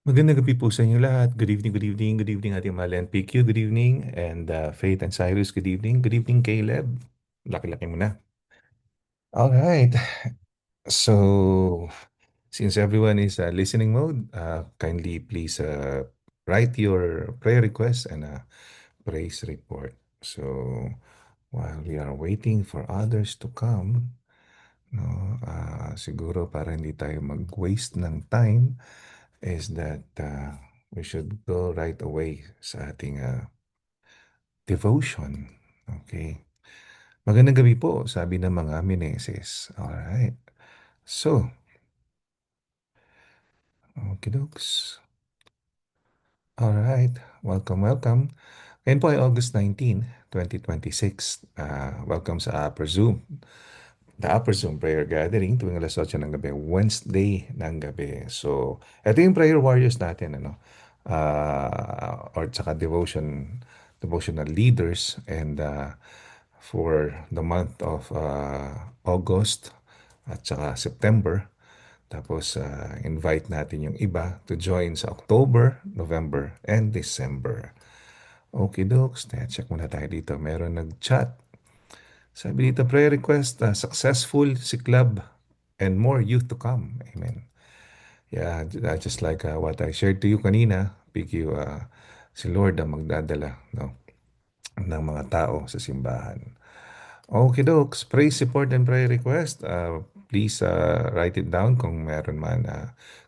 Magandang gabi po sa inyo lahat. Good evening ating mahal and PQ, good evening. And Faith and Cyrus, good evening Caleb. Laki-laki mo na. All right. So, since everyone is listening mode, kindly please write your prayer request and praise report. So, while we are waiting for others to come, no, siguro para hindi tayo mag-waste ng time, is that we should go right away sa ating devotion. Okay. Magandang gabi po, sabi ng mga Mineses. Alright. So, okay, dokes. Alright. Welcome, welcome. Ngayon po ay August 19, 2026. Welcome sa Upper Zoom. The Upper Zoom Prayer Gathering tuwing alas 8 ng gabi, Wednesday ng gabi. So, ito yung prayer warriors natin, ano? Or tsaka devotional leaders. And for the month of August at saka September. Tapos invite natin yung iba to join sa October, November, and December. Okay, Docs. Check muna tayo dito. Meron nag-chat. Sabi dito, prayer request, successful si club and more youth to come. Amen. Yeah, just like what I shared to you kanina, PQ, si Lord ang magdadala, no, ng mga tao sa simbahan. Okay, Dokes. Praise, support, and prayer request. Please write it down kung meron man.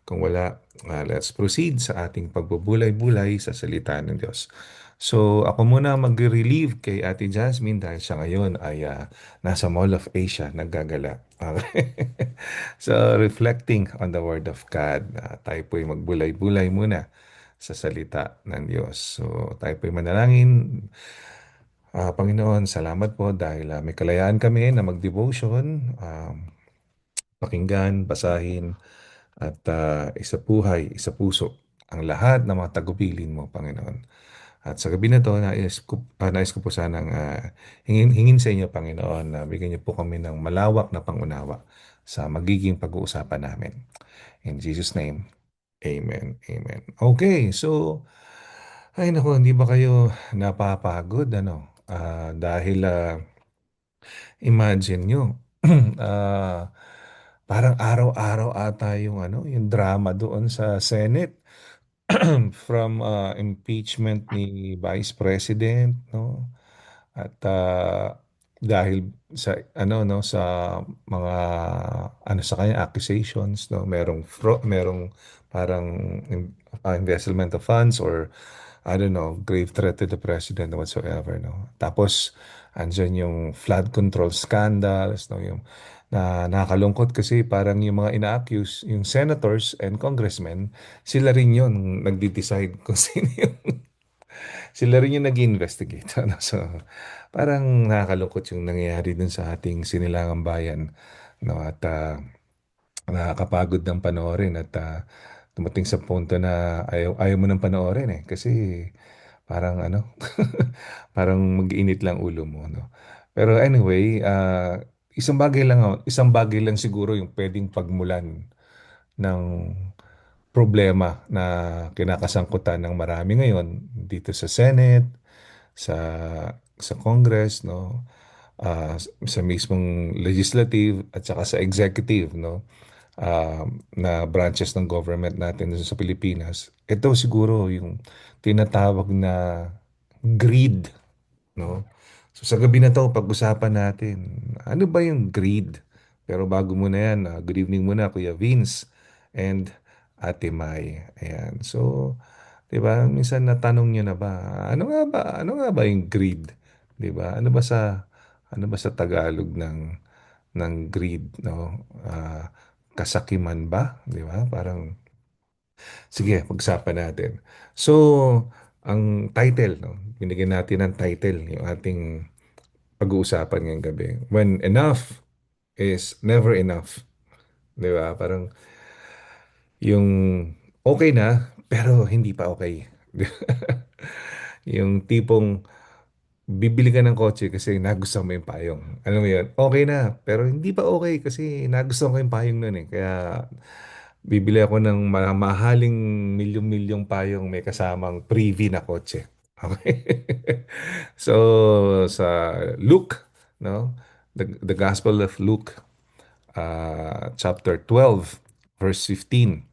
Kung wala, let's proceed sa ating pagbubulay-bulay sa salita ng Diyos. So, ako muna mag-relieve kay Ate Jasmine dahil siya ngayon ay nasa Mall of Asia, naggagala. Okay. So, reflecting on the Word of God, tayo po'y magbulay-bulay muna sa salita ng Diyos. So, tayo po'y manalangin. Panginoon, salamat po dahil may kalayaan kami na mag-devotion, pakinggan, basahin, at isabuhay, isapuso ang lahat ng mga tagubilin mo, Panginoon. At sa gabi na to, nais ko po sanang hingin sa inyo, Panginoon, na bigyan niyo po kami ng malawak na pangunawa sa magiging pag-uusapan namin. In Jesus' name, Amen. Amen. Okay, so, ay nako, hindi ba kayo napapagod, ano? Dahil imagine nyo, ah, parang araw-araw ata yung ano, yung drama doon sa Senate from impeachment ni Vice President, no? At dahil sa ano no sa mga ano sa kanya accusations, no, merong parang embezzlement of funds, or I don't know, grave threat to the president or whatsoever, no. Tapos andyan yung flood control scandals, no, yung nakakalungkot kasi parang yung mga ina-accuse, yung senators and congressmen, sila rin yun nagde-decide kung sino yung sila rin yung nag-investigate. Ano? So, parang nakakalungkot yung nangyayari dun sa ating sinilangang bayan. No? At nakakapagod ng panoorin at dumating sa punto na ayaw mo nang panoorin eh. Kasi parang ano, parang mag-init lang ulo mo. No? Pero anyway, isang bagay lang siguro yung pwedeng pagmulan ng problema na kinakasangkutan ng marami ngayon dito sa Senate, sa Congress, no, sa mismong legislative at saka sa executive, no, na branches ng government natin sa Pilipinas. Ito siguro yung tinatawag na greed, no. So sa gabi na to, pag-usapan natin, ano ba yung greed? Pero bago muna yan, good evening muna Kuya Vince and Ate Mai. Ayan. So, 'di ba? Minsan natanong niyo na ba, ano nga ba yung greed? 'Di ba? Ano ba sa Tagalog ng greed, no? Kasakiman ba? 'Di ba? Parang sige, pag-usapan natin. So, ang title, no? Binigyan natin ng title yung ating pag-uusapan ngayong gabi. When enough is never enough. 'Di ba? Parang yung okay na, pero hindi pa okay. Yung tipong bibili ka ng kotse kasi nagustuhan mo yung payong. Alam mo yun? Okay na, pero hindi pa okay kasi nagustuhan ko yung payong nun eh. Kaya Bibili ako ng mahaling milyong-milyong payong may kasamang privy na kotse. Okay? So, sa Luke, no? The Gospel of Luke, chapter 12, verse 15.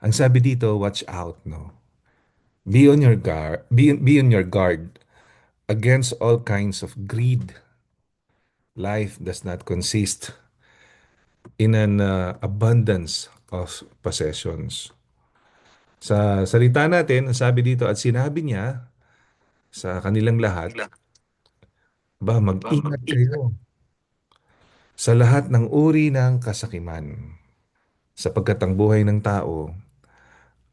Ang sabi dito, watch out, no? Be on your guard, be on your guard against all kinds of greed. Life does not consist in an abundance of possessions. Sa salita natin, ang sabi dito, at sinabi niya sa kanilang lahat, ba, mag-ingat kayo sa lahat ng uri ng kasakiman, sapagkat ang buhay ng tao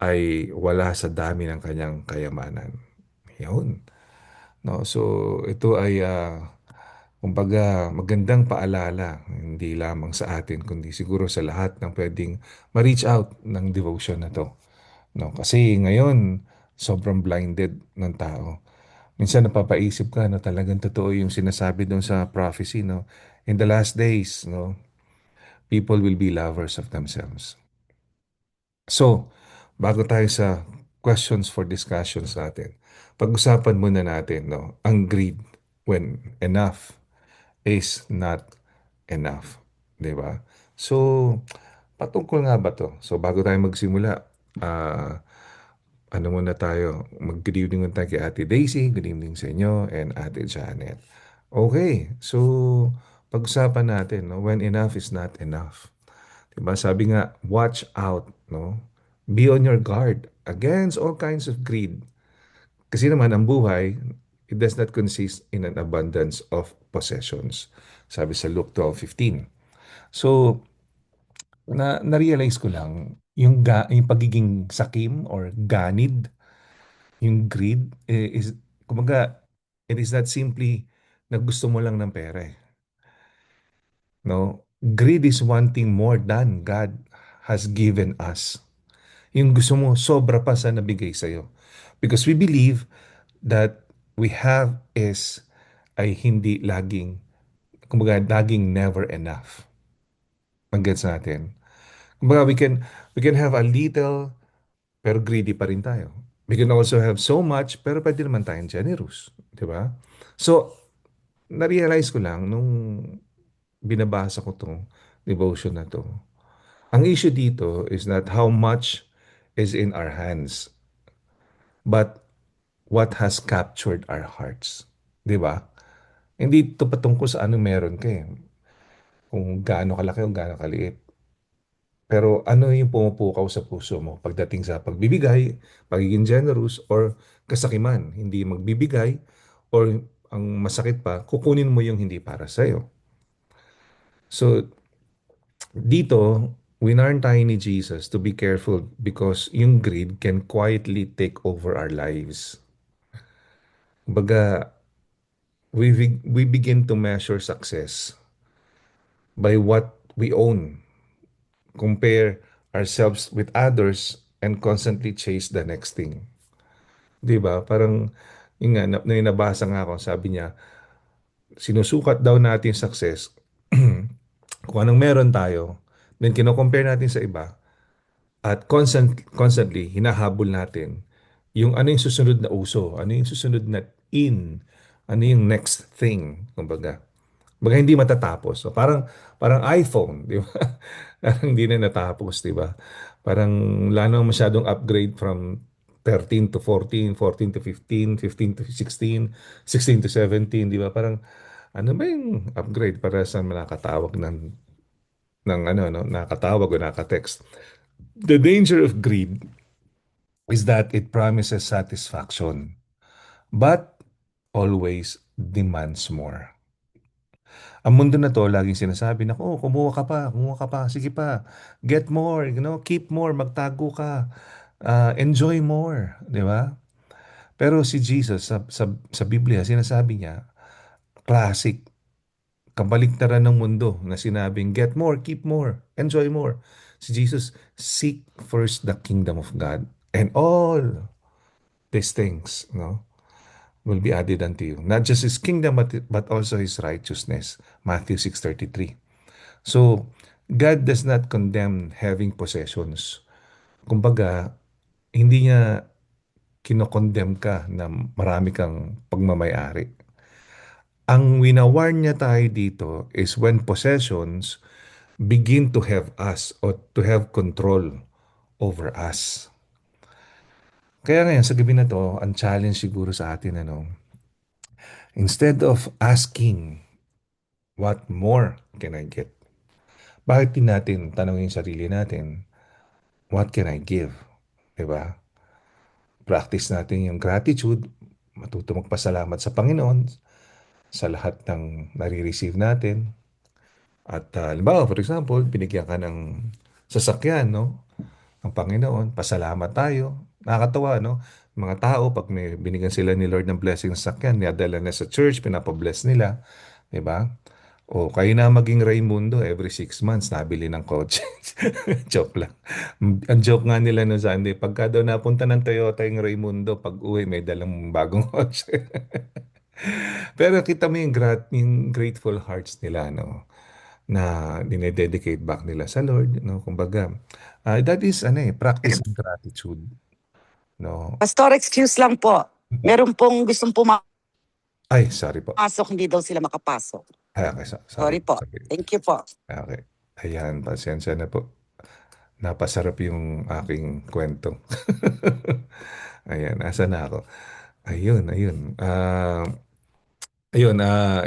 ay wala sa dami ng kanyang kayamanan. Yun. No, so ito ay kumbaga magandang paalala hindi lamang sa atin kundi siguro sa lahat ng pwedeng ma-reach out ng devotion na to. No, kasi ngayon sobrang blinded ng tao. Minsan napapaisip ka na talagang totoo yung sinasabi doon sa prophecy, no? In the last days, no, people will be lovers of themselves. So, bago tayo sa questions for discussions natin, pag-usapan muna natin, no, ang greed when enough is not enough. 'Di ba? So, patungkol nga ba to? So, bago tayo magsimula, ah, ano muna tayo, mag-good evening muna tayo kay Ate Daisy, good evening sa inyo, and Ate Janet. Okay, so pag-usapan natin, no, when enough is not enough. Diba? Sabi nga, watch out, no? Be on your guard against all kinds of greed. Kasi naman ang buhay, it does not consist in an abundance of possessions. Sabi sa Luke 12:15. So, na-realize ko lang yung pagiging sakim or ganid, yung greed is kumaga it is not simply na gusto mo lang ng pera eh. No? Greed is wanting more than God has given us. Yung gusto mo sobra pa sa nabigay sa'yo. Because we believe that we have is ay hindi laging, kumbaga laging never enough. Ang gets natin. Kumbaga we can have a little pero greedy pa rin tayo. We can also have so much pero pwede naman tayong generous. Di ba? So, na-realize ko lang nung binabasa ko tong devotion na to. Ang issue dito is not how much is in our hands, but what has captured our hearts. Di ba? Hindi ito patungkol sa anong meron ka eh. Kung gaano kalaki o gaano kaliit. Pero ano yung pumupukaw sa puso mo pagdating sa pagbibigay, pagiging generous, or kasakiman, hindi magbibigay, or ang masakit pa, kukunin mo yung hindi para sa'yo. So, dito, winarn tayo ni Jesus to be careful because yung greed can quietly take over our lives. Baga, we begin to measure success by what we own, compare ourselves with others, and constantly chase the next thing. 'Di ba? Parang yun nga, nabasa nga ako, sabi niya, sinusukat daw natin success kung anong meron tayo, then kino-compare natin sa iba, at constantly hinahabol natin yung ano yung susunod na uso, ano yung susunod na in, ano yung next thing, kumbaga. Baga hindi matatapos. So parang iPhone, di ba? Parang hindi na natapos, di ba? Parang wala nang masyadong upgrade from 13 to 14, 14 to 15, 15 to 16, 16 to 17, di ba? Parang ano ba yung upgrade para sa nakatawag ng ano no, nakatawag o nakatext. The danger of greed is that it promises satisfaction but always demands more. Ang mundo na 'to laging sinasabi na, "Oh, kumuha ka pa, sige pa, get more, keep more, magtago ka, enjoy more." 'Di ba? Pero si Jesus sa Biblia sinasabi niya, classic, kabaliktaran ng mundo na sinabing, "Get more, keep more, enjoy more." Si Jesus, "Seek first the kingdom of God and all these things, no, will be added unto you." Not just His kingdom but also His righteousness. Matthew 6:33. So, God does not condemn having possessions. Kumbaga, hindi niya kinokondem ka na marami kang pagmamayari. Ang winawarn niya tayo dito is when possessions begin to have us or to have control over us. Kaya ngayon, sa gabi na to, ang challenge siguro sa atin, instead of asking, what more can I get? Bakit din natin tanongin yung sarili natin, what can I give? Diba? Practice natin yung gratitude, matuto magpasalamat sa Panginoon sa lahat ng nare-receive natin. At halimbawa, for example, binigyan ka ng sasakyan, no? Ang Panginoon, pasalamat tayo. Nakakatawa, no? Mga tao, pag may binigyan sila ni Lord ng blessing sa sakyan, niadala na sa church, pinapabless nila. Di ba? O kayo na maging Raimundo, every 6 months, nabili ng kotse. Joke lang. Ang joke nga nila no Sunday, pagka daw napunta ng Toyota yung Raimundo, pag uwi may dalang bagong kotse. Pero kita mo yung grateful hearts nila, no? Na dinededicate back nila sa Lord, no? Kumbaga, that is, practice ng gratitude, no? Pastor, excuse lang po. Meron pong gustong Ay, sorry po. pumasok, hindi daw sila makapasok. Ay, okay, sorry Sorry po. po. Thank you po. Okay. Ayan, pasensya na po. Napasarap yung aking kwento. Ayan, asa na ako? Ayun, ayun. Ayun,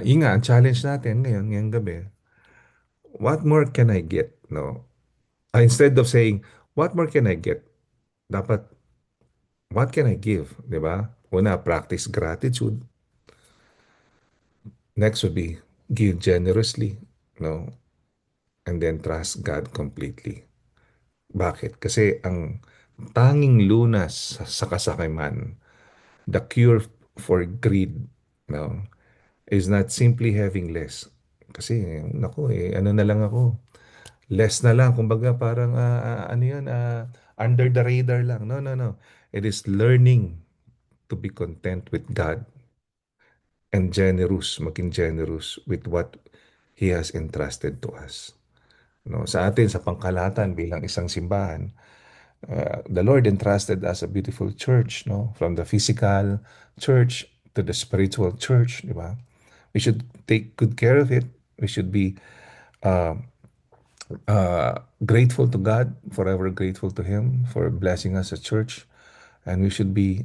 yun nga, ang challenge natin ngayon, ngayong gabi, what more can I get, no? Instead of saying, what more can I get? Dapat, what can I give, di ba? Una, practice gratitude. Next would be, give generously, no? And then trust God completely. Bakit? Kasi ang tanging lunas sa kasakiman, the cure for greed, no, is not simply having less. Kasi, naku ano na lang ako, less na lang, kumbaga parang, ano yun, under the radar lang. No, no, no. It is learning to be content with God and maging generous with what He has entrusted to us. No, sa atin, sa pangkalahatan bilang isang simbahan, the Lord entrusted us a beautiful church, no? From the physical church to the spiritual church, di ba? We should take good care of it. We should be uh, grateful to God, forever grateful to Him for blessing us a church. And we should be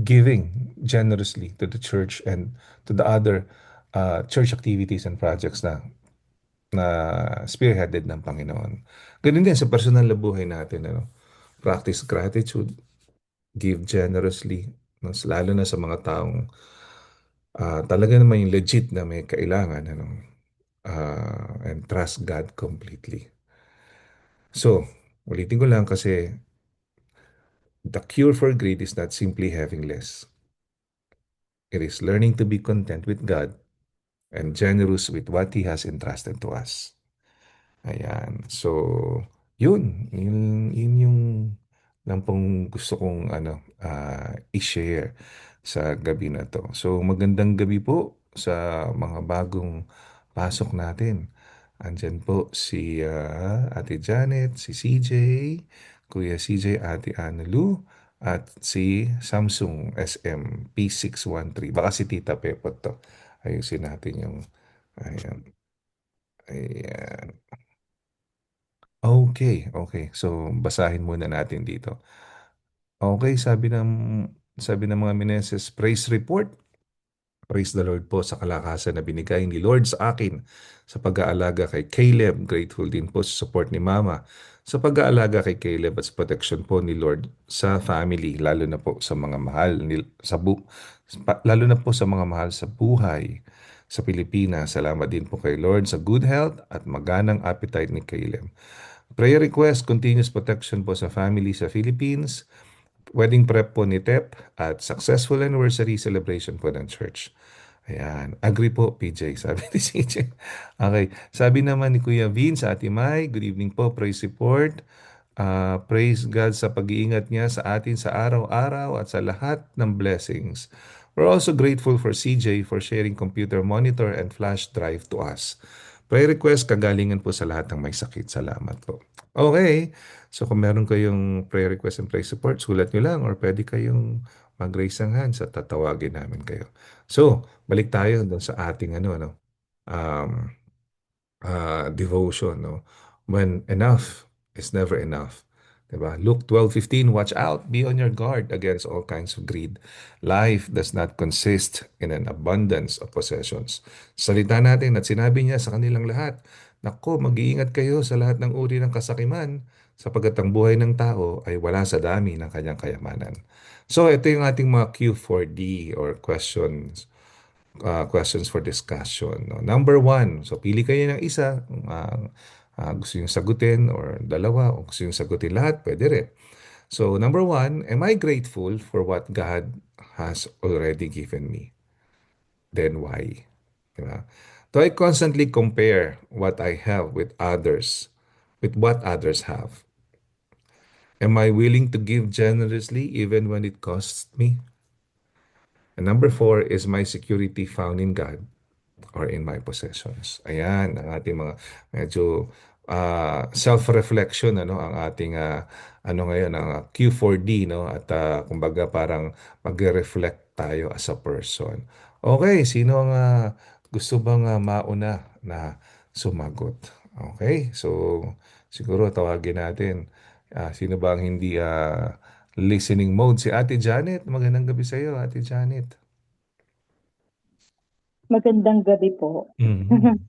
giving generously to the church and to the other church activities and projects na spearheaded ng Panginoon. Ganun din sa personal na buhay natin, ano? Practice gratitude, give generously, no? Lalo na sa mga taong talaga naman yung legit na may kailangan, and trust God completely. So, ulitin ko lang kasi the cure for greed is not simply having less. It is learning to be content with God and generous with what He has entrusted to us. Ayan. So, yun yung lang pong gusto kong i-share sa gabi na to. So, magandang gabi po sa mga bagong pasok natin. Andyan po si Ate Janet, si CJ, Kuya CJ, Ate Annalou, at si Samsung SM P613. Baka si Tita Pepot to. Ayusin natin yung, ayan. Ayan. Okay, okay. So, basahin muna natin dito. Okay, sabi ng mga Meneses, praise report. Praise the Lord po sa kalakasan na binigay ni Lord sa akin sa pag-aalaga kay Caleb. Grateful din po sa support ni Mama sa pag-aalaga kay Caleb at sa protection po ni Lord sa family, lalo na po sa mga mahal lalo na po sa mga mahal sa buhay sa Pilipinas. Salamat din po kay Lord sa good health at maganang appetite ni Caleb. Prayer request, continuous protection po sa family sa Philippines. Wedding prep po ni Tep at successful anniversary celebration po ng church. Ayan. Agree po, PJ, sabi ni CJ. Okay. Sabi naman ni Kuya Vince sa Ate Mai, good evening po, praise report. Praise God sa pag-iingat niya sa atin sa araw-araw at sa lahat ng blessings. We're also grateful for CJ for sharing computer monitor and flash drive to us. Prayer request, kagalingan po sa lahat ng may sakit. Salamat po. Okay. So kung meron kayong prayer request and prayer support, sulat nyo lang or pwede kayong mag-raise ng hands at tatawagin namin kayo. So, balik tayo doon sa ating um, devotion, no? When enough is never enough. Diba? Luke 12:15, watch out, be on your guard against all kinds of greed. Life does not consist in an abundance of possessions. Salita natin at sinabi niya sa kanilang lahat, Nako, mag-iingat kayo sa lahat ng uri ng kasakiman, sapagkat ang buhay ng tao ay wala sa dami ng kanyang kayamanan. So, ito yung ating mga Q4D or questions for discussion. No? Number one, so pili kayo ng isa, kung gusto yung sagutin or dalawa, o gusto yung sagutin lahat, pwede rin. So number one, am I grateful for what God has already given me? Then why? Diba? Do I constantly compare what I have with others, with what others have? Am I willing to give generously even when it costs me? And number four, is my security found in God or in my possessions. Ayan, ang ating mga medyo self-reflection, ano, ang ating ngayon, ang Q4D, no? At kumbaga parang magre-reflect tayo as a person. Okay, sino ang gusto bang mauna na sumagot? Okay, so siguro tawagin natin. Sino ba ang hindi listening mode? Si Ate Janet. Magandang gabi sa iyo, Ate Janet. Magandang gabi po. Mhm.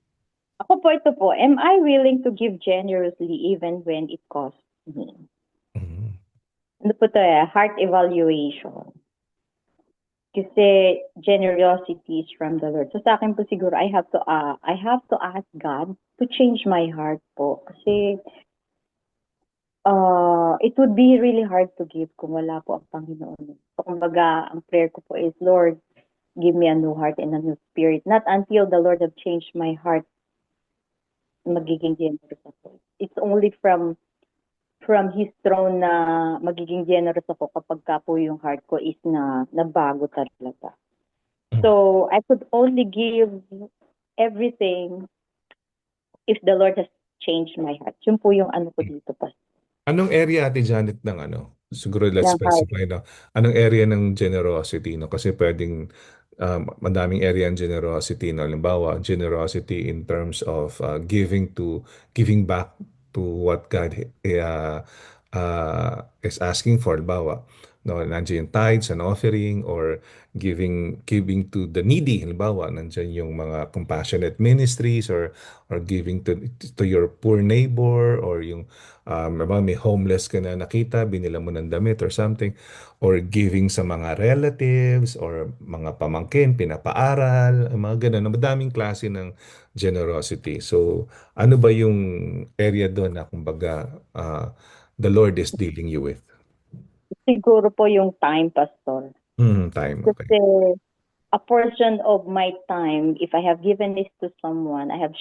Ako po ito po, am I willing to give generously even when it costs me? Mhm. Ano po ito heart evaluation. Kasi generosity is from the Lord. So sa akin po siguro, I have to ask God to change my heart po. Kasi it would be really hard to give kung wala po ang Panginoon. So kumbaga, ang prayer ko po is, Lord, give me a new heart and a new spirit. Not until the Lord have changed my heart, magiging generous ako. It's only from His throne na magiging generous ako kapag ka po yung heart ko is nabago talaga. So, I could only give everything if the Lord has changed my heart. Yun po yung ano ko dito pa. Anong area, Ate Janet, ng Siguro let's Ng heart. specify, no? Anong area ng generosity, no? Kasi pwedeng madaming area ng generosity, no? Halimbawa, generosity in terms of giving back to what God is asking for. Halimbawa, no, nandiyan yung tithes and offering or giving to the needy. Halimbawa, nandiyan yung mga compassionate ministries or giving to your poor neighbor or yung may homeless ka na nakita, binila mo ng damit or something, or giving sa mga relatives or mga pamangkin, pinapaaral, mga ganun. Madaming klase ng generosity. So, ano ba yung area doon na kumbaga the Lord is dealing you with? Siguro po yung time, Pastor. Time, okay. Kasi a portion of my time, if I have given this to someone, I have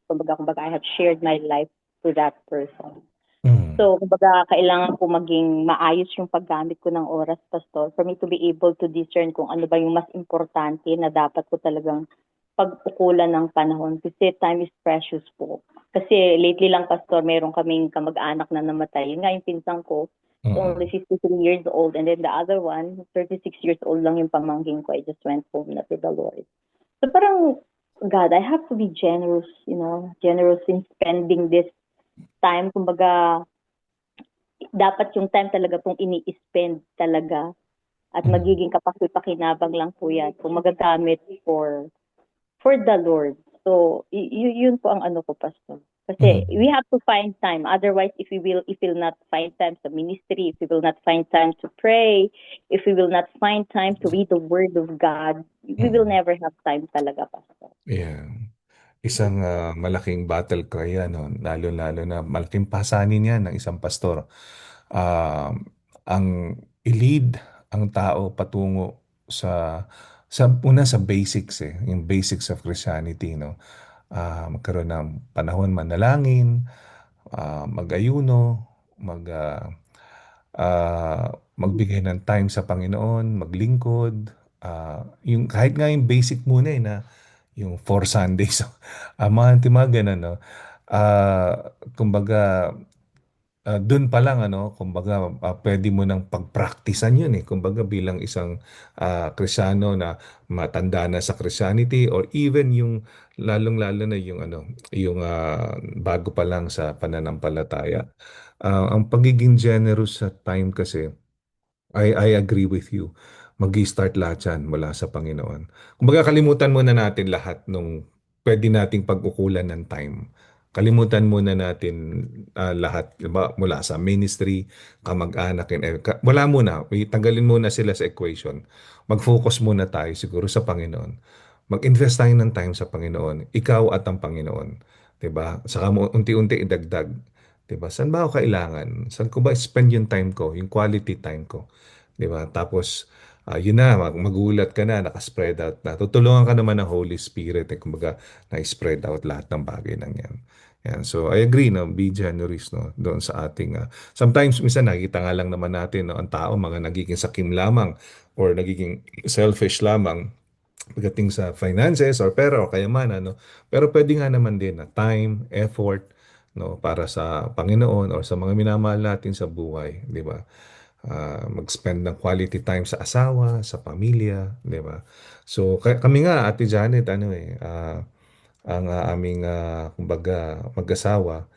kumbaga, I have shared my life to that person. Mm. So, kumbaga, kailangan ko maging maayos yung paggamit ko ng oras, Pastor, for me to be able to discern kung ano ba yung mas importante na dapat ko talagang pagpukulan ng panahon. Kasi time is precious po. Kasi lately lang, Pastor, meron kaming kamag-anak na namatay. Yun nga yung pinsan ko, only 53 years old. And then the other one, 36 years old lang yung pamangkin ko. I just went home na to the Lord. So parang, God, I have to be generous, generous in spending this time. Kumbaga, dapat yung time talaga pong ini-spend talaga at magiging kapakipakinabang lang po yan kung magagamit for the Lord. So, yun po ang ano ko, Pastor. Kasi we have to find time. Otherwise, if we will not find time sa ministry, if we will not find time to pray, if we will not find time to read the Word of God, we will never have time talaga, Pastor. Yeah. Isang malaking battle cry yan, no? Lalo-lalo na malaking pasanin yan ng isang pastor. Ang i-lead ang tao patungo sa basics, yung basics of Christianity, no? Magkaroon ng panahon manalangin, mag-ayuno, magbigay ng time sa Panginoon, maglingkod, yung kahit nga yung basic muna na yung four Sundays. Mga timagan, ano, kumbaga, dun pa lang, ano, kumbaga, pwede mo nang pagpraktisan yun eh. Kumbaga, bilang isang Krisyano na matanda na sa Christianity, or even yung, lalong-lalo na yung, ano, yung bago pa lang sa pananampalataya. Ang pagiging generous sa time kasi, I agree with you. Mag-start lahat yan mula sa Panginoon. Kumbaga kalimutan muna natin lahat nung pwede nating pag-ukulan ng time. Kalimutan muna natin lahat, diba, mula sa ministry, kamag-anak, wala muna. Tanggalin muna sila sa equation. Mag-focus muna tayo siguro sa Panginoon. Mag-invest tayo ng time sa Panginoon. Ikaw at ang Panginoon. 'Di ba? Saka mo unti-unti idagdag. 'Di ba? Saan ba ako kailangan? Saan ko ba spend yung time ko, yung quality time ko? 'Di ba? Tapos yun na, magulat ka na, naka-spread out na. Tutulungan ka naman ng Holy Spirit, kumbaga, na-spread out lahat ng bagay ng yan. Yan. So, I agree, no? Be generous, no? Doon sa ating, sometimes, minsan, nakikita nga lang naman natin, no? Ang tao, mga nagiging sakim lamang or nagiging selfish lamang pagdating sa finances or pera o kayamanan, no? Pero pwede nga naman din na time, effort, no, para sa Panginoon or sa mga minamahal natin sa buhay, di ba? Mag-spend ng quality time sa asawa, sa pamilya, di ba? So, kami nga, Ate Janet, ano ang aming, kumbaga, mag-asawa,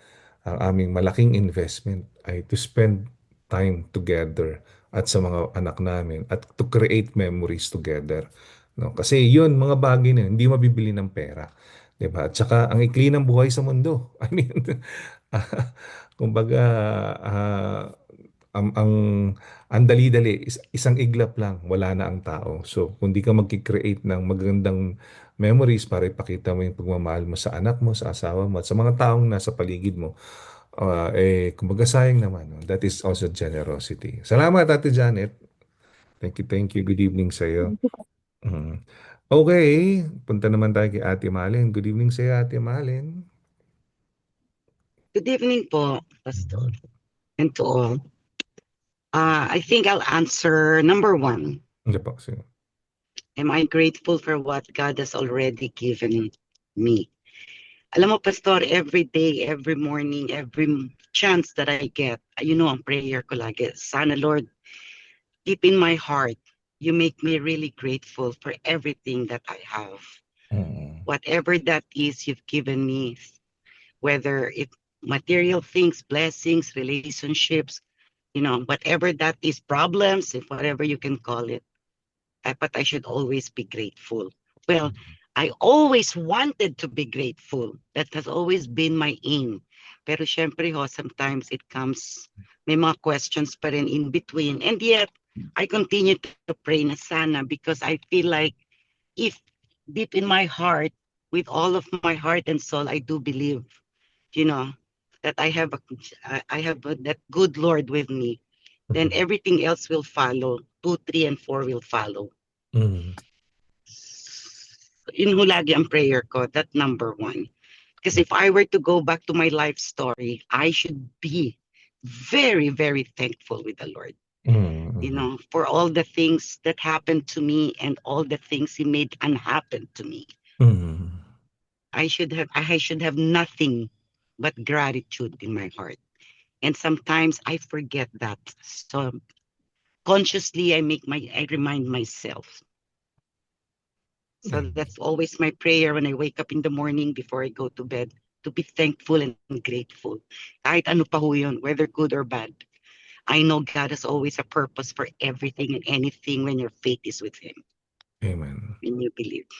ang aming malaking investment ay to spend time together at sa mga anak namin at to create memories together. No? Kasi yun, mga bagay na yun, hindi mabibili ng pera. 'Di ba? At saka ang ikli ng buhay sa mundo. I mean, kumbaga, ah, ang ang dali-dali, isang iglap lang, wala na ang tao. So, kung di ka magki-create ng magandang memories para ipakita mo yung pagmamahal mo sa anak mo, sa asawa mo, at sa mga taong nasa paligid mo, kumbaga sayang naman. No? That is also generosity. Salamat, Ate Janet. Thank you, thank you. Good evening sa iyo. Mm. Okay, punta naman tayo kay Ate Malen. Good evening sa iyo, Ate Malen. Good evening po, Pastor, and to all. I think I'll answer number one. Hindi po, sige. Am I grateful for what God has already given me? Alam mo, Pastor, every day, every morning, every chance that I get, ang prayer ko lagi, sana Lord, deep in my heart, you make me really grateful for everything that I have. Mm. Whatever that is you've given me, whether it material things, blessings, relationships, whatever that is, problems, if whatever you can call it. But I should always be grateful. Well, I always wanted to be grateful. That has always been my aim. Pero syempre sometimes it comes, may mga questions pa rin in between. And yet, I continue to pray na sana because I feel like if deep in my heart, with all of my heart and soul, I do believe, that I have that good Lord with me, then everything else will follow. 2, 3, and 4 will follow. Mm. Yun ho lagi ang prayer ko, that number one. Because if I were to go back to my life story, I should be very, very thankful with the Lord. Mm. For all the things that happened to me and all the things He made unhappen to me. Mm. I should have nothing but gratitude in my heart. And sometimes I forget that. So consciously I remind myself. So that's always my prayer when I wake up in the morning before I go to bed, to be thankful and grateful. Kahit ano pa ho yun, whether good or bad. I know God has always a purpose for everything and anything when your faith is with Him. Amen. When you believe.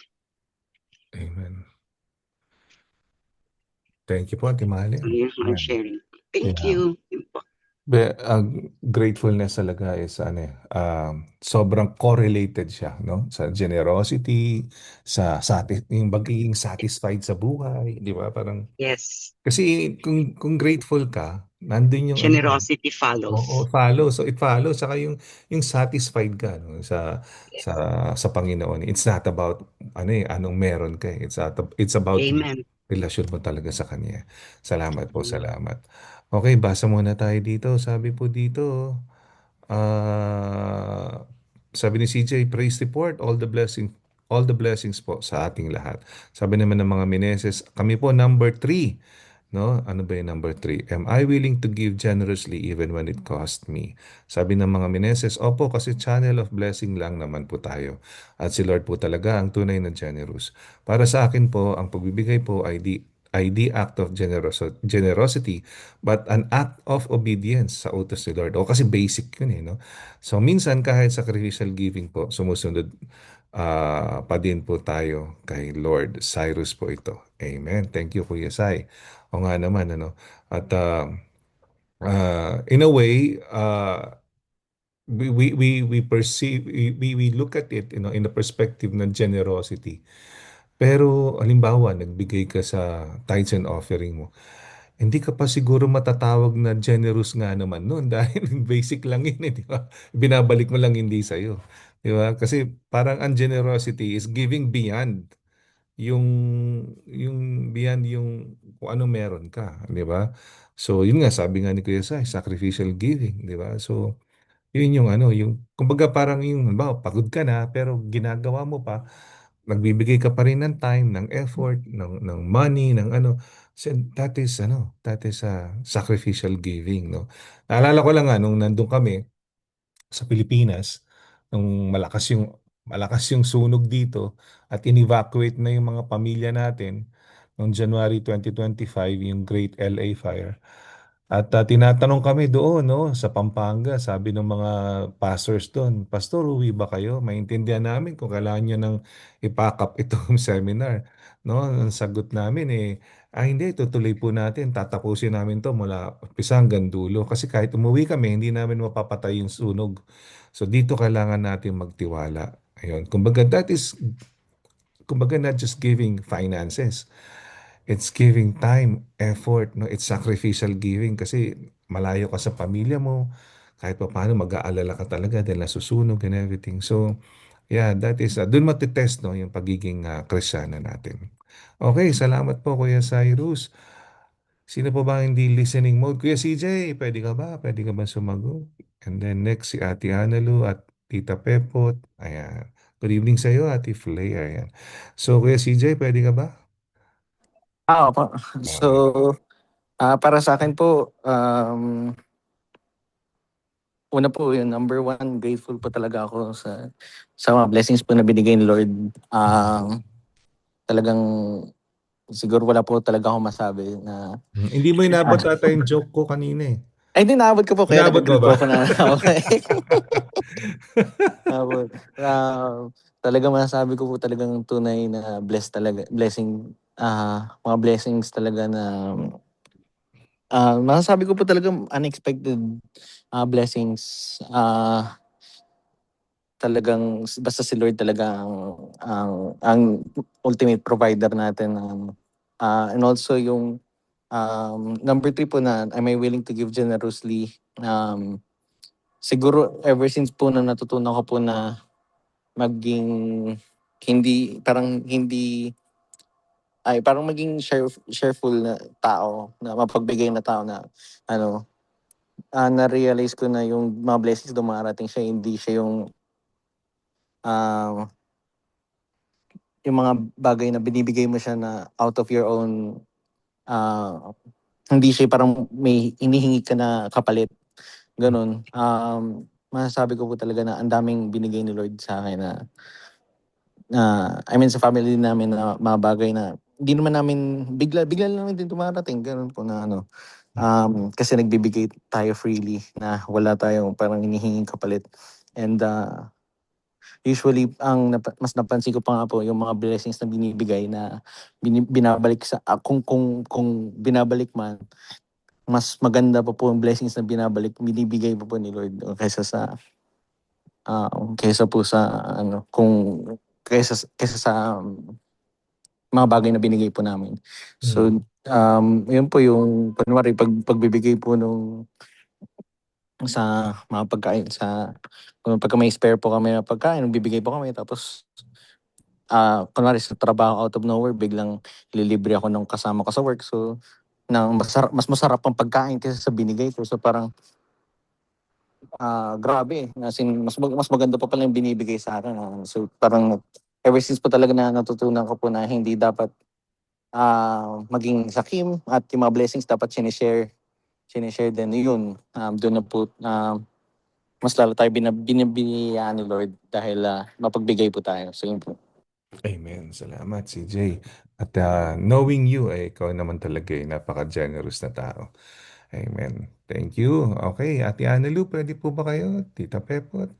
Amen. Thank you po, Ate Malen. So yun ang Amen. sharing. Thank Yeah. you. Yun po. Ang gratefulness talaga is sobrang correlated siya, no? Sa generosity, sa yung pagiging satisfied sa buhay, di ba? Parang Yes. kasi kung grateful ka, nandun yung Generosity oo, follows. follow. So it follows saka yung satisfied ka, no? Yes. Sa Panginoon. It's not about anong meron ka. It's about Amen. relasyon mo talaga sa Kanya. Salamat po, Amen. salamat. Okay, basa muna tayo dito. Sabi po dito, sabi ni CJ, praise report, all the blessing all the blessings po sa ating lahat. Sabi naman ng mga Meneses, kami po number 3. No? Ano ba yung number 3? Am I willing to give generously even when it cost me? Sabi ng mga Meneses, opo, kasi channel of blessing lang naman po tayo. At si Lord po talaga ang tunay na generous. Para sa akin po, ang pagbibigay po ay di act of generosity, but an act of obedience sa utos ni Lord. O kasi basic yun eh, no? So minsan kahit sacrificial giving po, sumusunod pa din po tayo kay Lord. Cyrus po ito. Amen. Thank you, Kuya Sai. O nga naman, ano. At in a way, we perceive, we look at it, in the perspective ng generosity. Pero, halimbawa, nagbigay ka sa tithes and offering mo. Hindi ka pa siguro matatawag na generous nga naman noon dahil basic lang yun, di ba? Binabalik mo lang hindi sa'yo. Di ba? Kasi parang ang generosity is giving beyond yung beyond yung kung ano meron ka, di ba? So, yun nga sabi nga ni Kuya Sai, sacrificial giving, di ba? So, yun yung yung kumbaga parang yung halimbawa, pagod ka na pero ginagawa mo pa, nagbibigay ka pa rin ng time, ng effort, ng money, ng ano. So, that is sacrificial giving, no? Naalala ko lang nung nandun kami sa Pilipinas, nung malakas yung sunog dito at in-evacuate na yung mga pamilya natin noong January 2025, yung Great LA Fire. At tinatanong kami doon, no, sa Pampanga, sabi ng mga pastors doon, Pastor, uwi ba kayo? Maintindihan namin kung kailangan nyo nang ipakap itong seminar. No, ang sagot namin hindi, tutuloy po natin, tatapusin namin to mula umpisa hanggang dulo. Kasi kahit umuwi kami, hindi namin mapapatay yung sunog. So dito kailangan natin magtiwala. Ayun. Kumbaga not just giving finances. It's giving time, effort, no? It's sacrificial giving kasi malayo ka sa pamilya mo. Kahit pa paano mag-aalala ka talaga dahil nasusunog and everything. So, yeah, that is, dun matitest, no, yung pagiging Kristiyano natin. Okay, salamat po Kuya Cyrus. Sino po ba ang hindi listening mode? Kuya CJ, pwede ka ba? Pwede ka ba sumagot? And then next, si Ate Analu at Tita Pepot. Ayan. Good evening sa iyo, Ate Flay. Ayan. So, Kuya CJ, pwede ka ba? Opo. So, Okay. para sa akin po, una po yun, number one, grateful po talaga ako sa mga blessings po na binigay ni Lord. Talagang siguro wala po talaga akong masabi na Hindi mo inabot ata yung joke ko kanina eh. ay, hindi naabot ko po kaya Inabot mo nag-agree ba? po ako na Opo. Talagang masasabi ko po talagang tunay na blessing, mga blessings talaga na masasabi ko po talagang unexpected blessings. Talagang basta si Lord talaga ang ultimate provider natin. And also yung number 3 po na am I willing to give generously. Siguro ever since po na natutunan ko po na maging parang maging shareful na tao, na mapagbigay na tao na na-realize ko na yung mga blessings dumarating siya, hindi siya ah, yung mga bagay na binibigay mo siya na out of your own, hindi siya parang may hinihingi ka na kapalit, ganun. Masasabi ko po talaga na ang daming binigay ni Lord sa akin I mean sa family namin na mga bagay na hindi naman namin bigla lang din dumarating, ganun po na kasi nagbibigay tayo freely na wala tayong parang hinihinging kapalit. And usually mas napansin ko pa nga po yung mga blessings na binibigay na binabalik kung binabalik man, mas maganda pa po yung blessings na binibigay pa po ni Lord kaysa po sa kaysa sa mga bagay na binigay po namin. So yun po yung kunwari pagbibigay po sa mga pagkain kung pagka may spare po kami na pagkain, bibigay po kami tapos kunwari sa trabaho out of nowhere biglang ililibre ako ng kasama ko sa work, so mas masarap ang pagkain kaysa sa binigay ko, so parang grabe as in, mas maganda pa pala yung binibigay sa akin. So parang ever since po talaga na natutunan ko po na hindi dapat maging sakim at yung mga blessings dapat sinishare din yun. Doon na po mas lalo tayo binibiyayaan ni Lord dahil mapagbigay po tayo. So yun po. Amen. Salamat, CJ. At knowing you, ikaw naman talaga napaka-generous na tao. Amen. Thank you. Okay, Ate Annalou, pwede po ba kayo? Tita Pepot?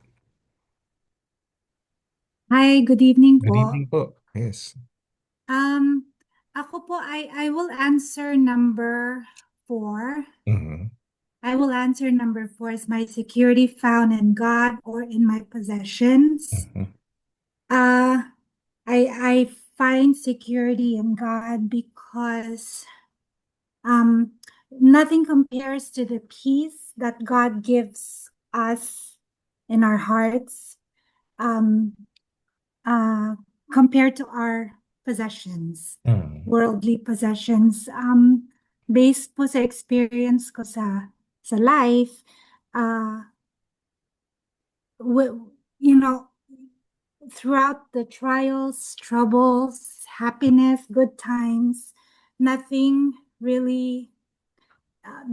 Hi, good evening Good po. evening po. Yes. Ako po, I will answer number 4. Mhm. I will answer number 4. Is my security found in God or in my possessions? Mhm. I find security in God because nothing compares to the peace that God gives us in our hearts compared to our possessions, Mhm. worldly possessions. Based po sa experience ko sa life, you know, throughout the trials, troubles, happiness, good times, nothing really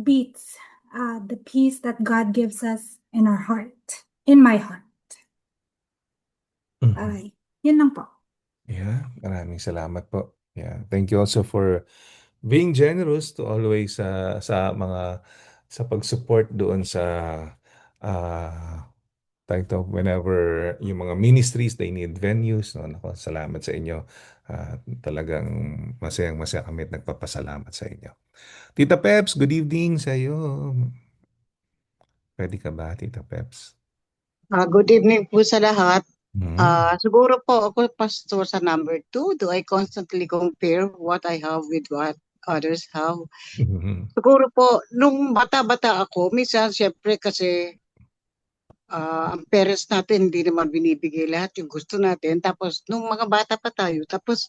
beats the peace that God gives us in our heart, in my heart. Mhm. Yun lang po. Yeah, maraming salamat po. Yeah, thank you also for being generous to always sa pag-support doon sa whenever yung mga ministries they need venues, no. Nako, salamat sa inyo. Talagang masayang-masaya kami at nagpapasalamat sa inyo. Tita Peps, good evening sa iyo. Pwede ka ba, Tita Peps? Good evening po sa lahat. Mhm. Siguro po ako, Pastor, sa number 2. Do I constantly compare what I have with what others have? Mhm. Siguro po, nung bata-bata ako, minsan siyempre kasi ang parents natin hindi naman binibigay lahat yung gusto natin. Tapos nung mga bata pa tayo, tapos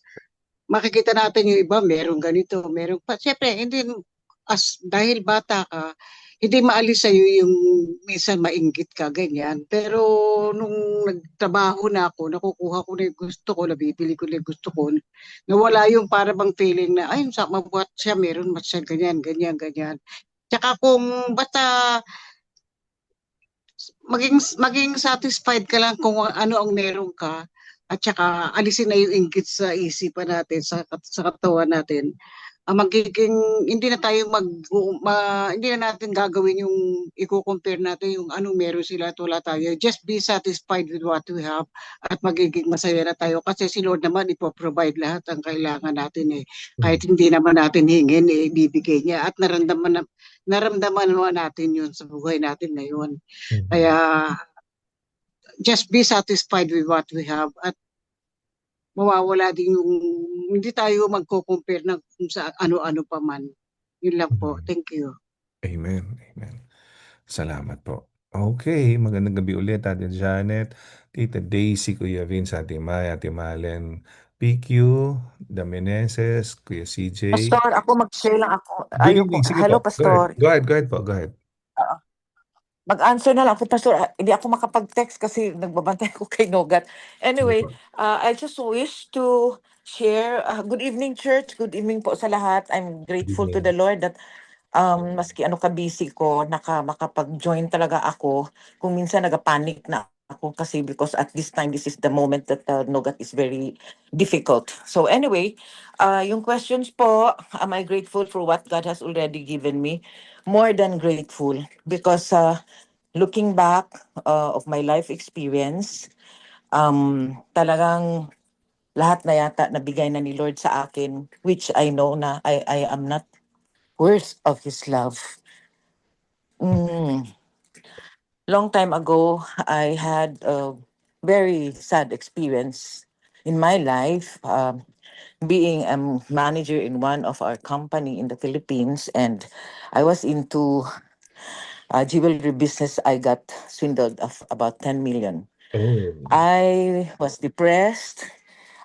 makikita natin yung iba, merong ganito, merong pa. Siyempre, hindi, dahil bata ka, hindi maalis sa'yo yung minsan mainggit ka, ganyan. Pero nung nagtrabaho na ako, nakukuha ko na yung gusto ko, nabibili ko na yung gusto ko, nawala yung para bang feeling na, ay, sa mabuhat siya, meron mas siya, ganyan, ganyan, ganyan. Tsaka kung basta maging satisfied ka lang kung ano ang meron ka at saka alisin na yung inggit sa isipan natin sa katawan natin. Magiging hindi na tayo hindi na natin gagawin yung i-compare natin yung anong meron sila at wala tayo. Just be satisfied with what we have at magiging masaya na tayo kasi si Lord naman ipo-provide lahat ang kailangan natin eh. Kahit hindi naman natin hingin, ibibigay niya at naramdaman naman natin yun sa buhay natin ngayon. Mhm. Kaya just be satisfied with what we have at mawawala din yung hindi tayo magko-compare ng kung sa ano-ano pa man. Yun lang po. Mhm. Thank you. Amen. Amen. Salamat po. Okay, magandang gabi ulit, Ate Janet, Tita Daisy, Kuya Vince, Ate Mai, Ate Malen, PQ, The Meneses, Kuya CJ. Pastor, ako mag-share lang ako. Good Ayoko. evening. Sige Hello, po. Go ahead. Pastor. Go ahead. Go ahead po. Go ahead. Mag-answer na lang po, Pastor. Hindi ako makapag-text kasi nagbabantay ako kay Nogat. Sige Anyway, po. I just wish to share. Good evening, church. Good evening po sa lahat. I'm Good grateful to evening. the Lord that maski ano ka busy ko, makapag-join talaga ako. Kung minsan nagapanic na ako kasi because at this time, this is the moment that Nogat is very difficult. So anyway, yung questions po, am I grateful for what God has already given me? More than grateful because looking back of my life experience, talagang lahat na yata nabigay na ni Lord sa akin, which I know na I am not worth of His love. Long time ago, I had a very sad experience in my life, being a manager in one of our company in the Philippines, and I was into jewelry business. I got swindled of about 10 million. Oh. I was depressed.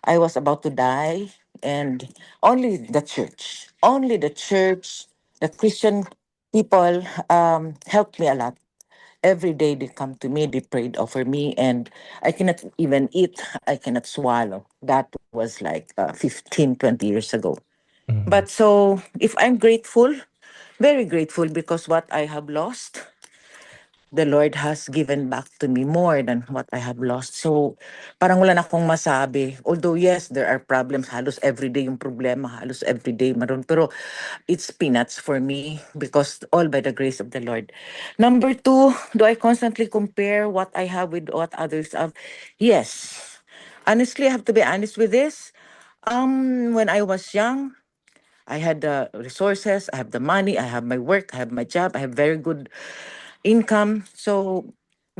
I was about to die, and only the church, the Christian people helped me a lot. every day they come to me, they prayed over me, and I cannot even eat, I cannot swallow. That was like 15, 20 years ago. Mm. But so if I'm grateful, very grateful, because what I have lost, the Lord has given back to me more than what I have lost. So, parang wala na akong masabi. Although, yes, there are problems. Halos everyday yung problema. Halos everyday maroon. Pero, it's peanuts for me because all by the grace of the Lord. Number two, do I constantly compare what I have with what others have? Yes. Honestly, I have to be honest with this. When I was young, I had the resources, I have the money, I have my work, I have my job, I have very good income. So,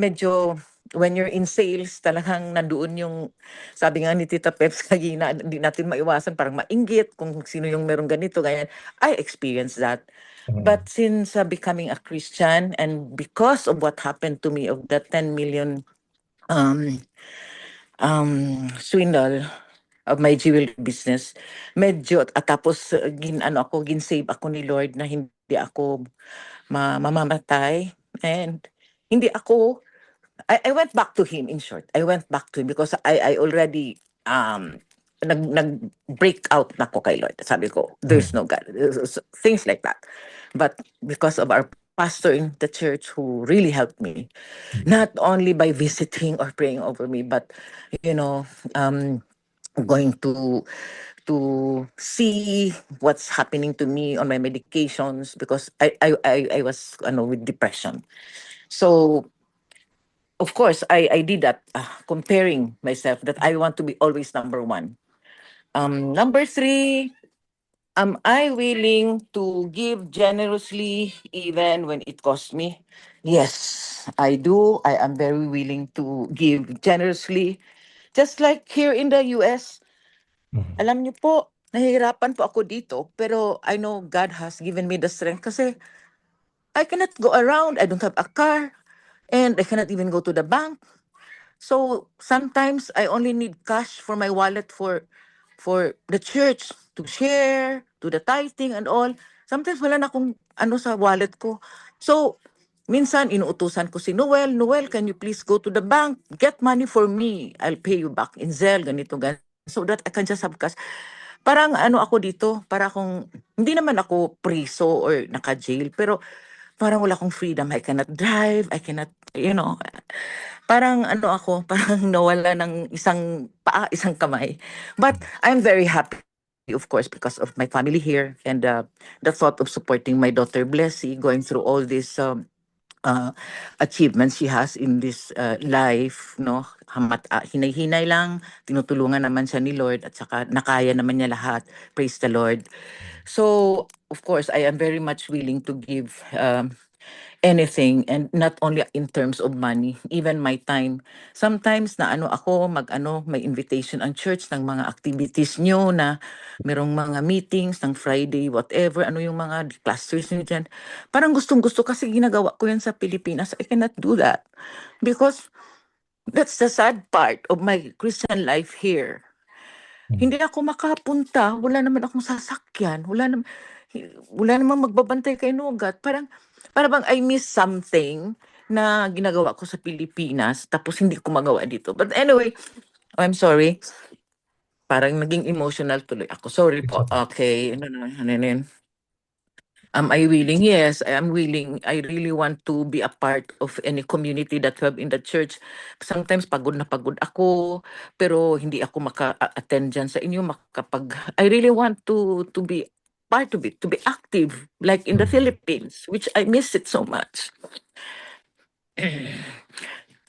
medyo, when you're in sales, talagang nandoon yung, sabi nga ni Tita Peps kanina, hindi natin maiwasan, parang mainggit kung sino yung meron ganito, ganyan. I experienced that. But since becoming a Christian, and because of what happened to me, of the 10 million um, swindle of my jewelry business, medyo, at tapos gin-save ako ni Lord na hindi ako mamamatay, and hindi ako, I went back to Him. In short, I went back to Him because I already nag break out na ko kay Lord. Sabi ko, there's no God. Things like that. But because of our pastor in the church who really helped me, not only by visiting or praying over me, but you know, going to see what's happening to me on my medications, because I was with depression. So of course I did that, comparing myself that I want to be always number one. Number three, am I willing to give generously even when it costs me? Yes, I do. I am very willing to give generously. Just like here in the US, alam niyo po, nahihirapan po ako dito, pero I know God has given me the strength kasi I cannot go around. I don't have a car, and I cannot even go to the bank. So sometimes I only need cash for my wallet for the church to share, to the tithing and all. Sometimes wala na akong sa wallet ko. So minsan inuutusan ko si Noel, Noel, can you please go to the bank, get money for me, I'll pay you back in Zelle, ganito, ganito, so that I can just have cash. Parang ako dito, para akong, hindi naman ako priso or naka-jail, pero parang wala akong freedom. I cannot drive, I cannot, parang ako, parang nawala ng isang paa, isang kamay. But I'm very happy, of course, because of my family here, and the thought of supporting my daughter Blessy going through all these achievements she has in this life, no? Hinay-hinay lang, tinutulungan naman siya ni Lord, at saka nakaya naman niya lahat. Praise the Lord. So, of course, I am very much willing to give anything, and not only in terms of money, even my time. Sometimes na ako, may invitation ang church ng mga activities nyo, na merong mga meetings ng Friday, whatever, yung mga clusters nyo dyan. Parang gustong-gusto, kasi ginagawa ko yan sa Pilipinas. I cannot do that because that's the sad part of my Christian life here. Hindi ako makapunta, wala naman akong sasakyan, wala namang magbabantay kay Nogat. Parang bang I miss something na ginagawa ko sa Pilipinas, tapos hindi ko magawa dito. But anyway, I'm sorry. Parang naging emotional tuloy ako. Sorry po. Okay. Am I willing? Yes, I am willing. I really want to be a part of any community that we have in the church. Sometimes pagod na pagod ako, pero hindi ako maka-attend dyan sa inyo. I really want to be part of it, to be active, like in the Philippines, which I miss it so much.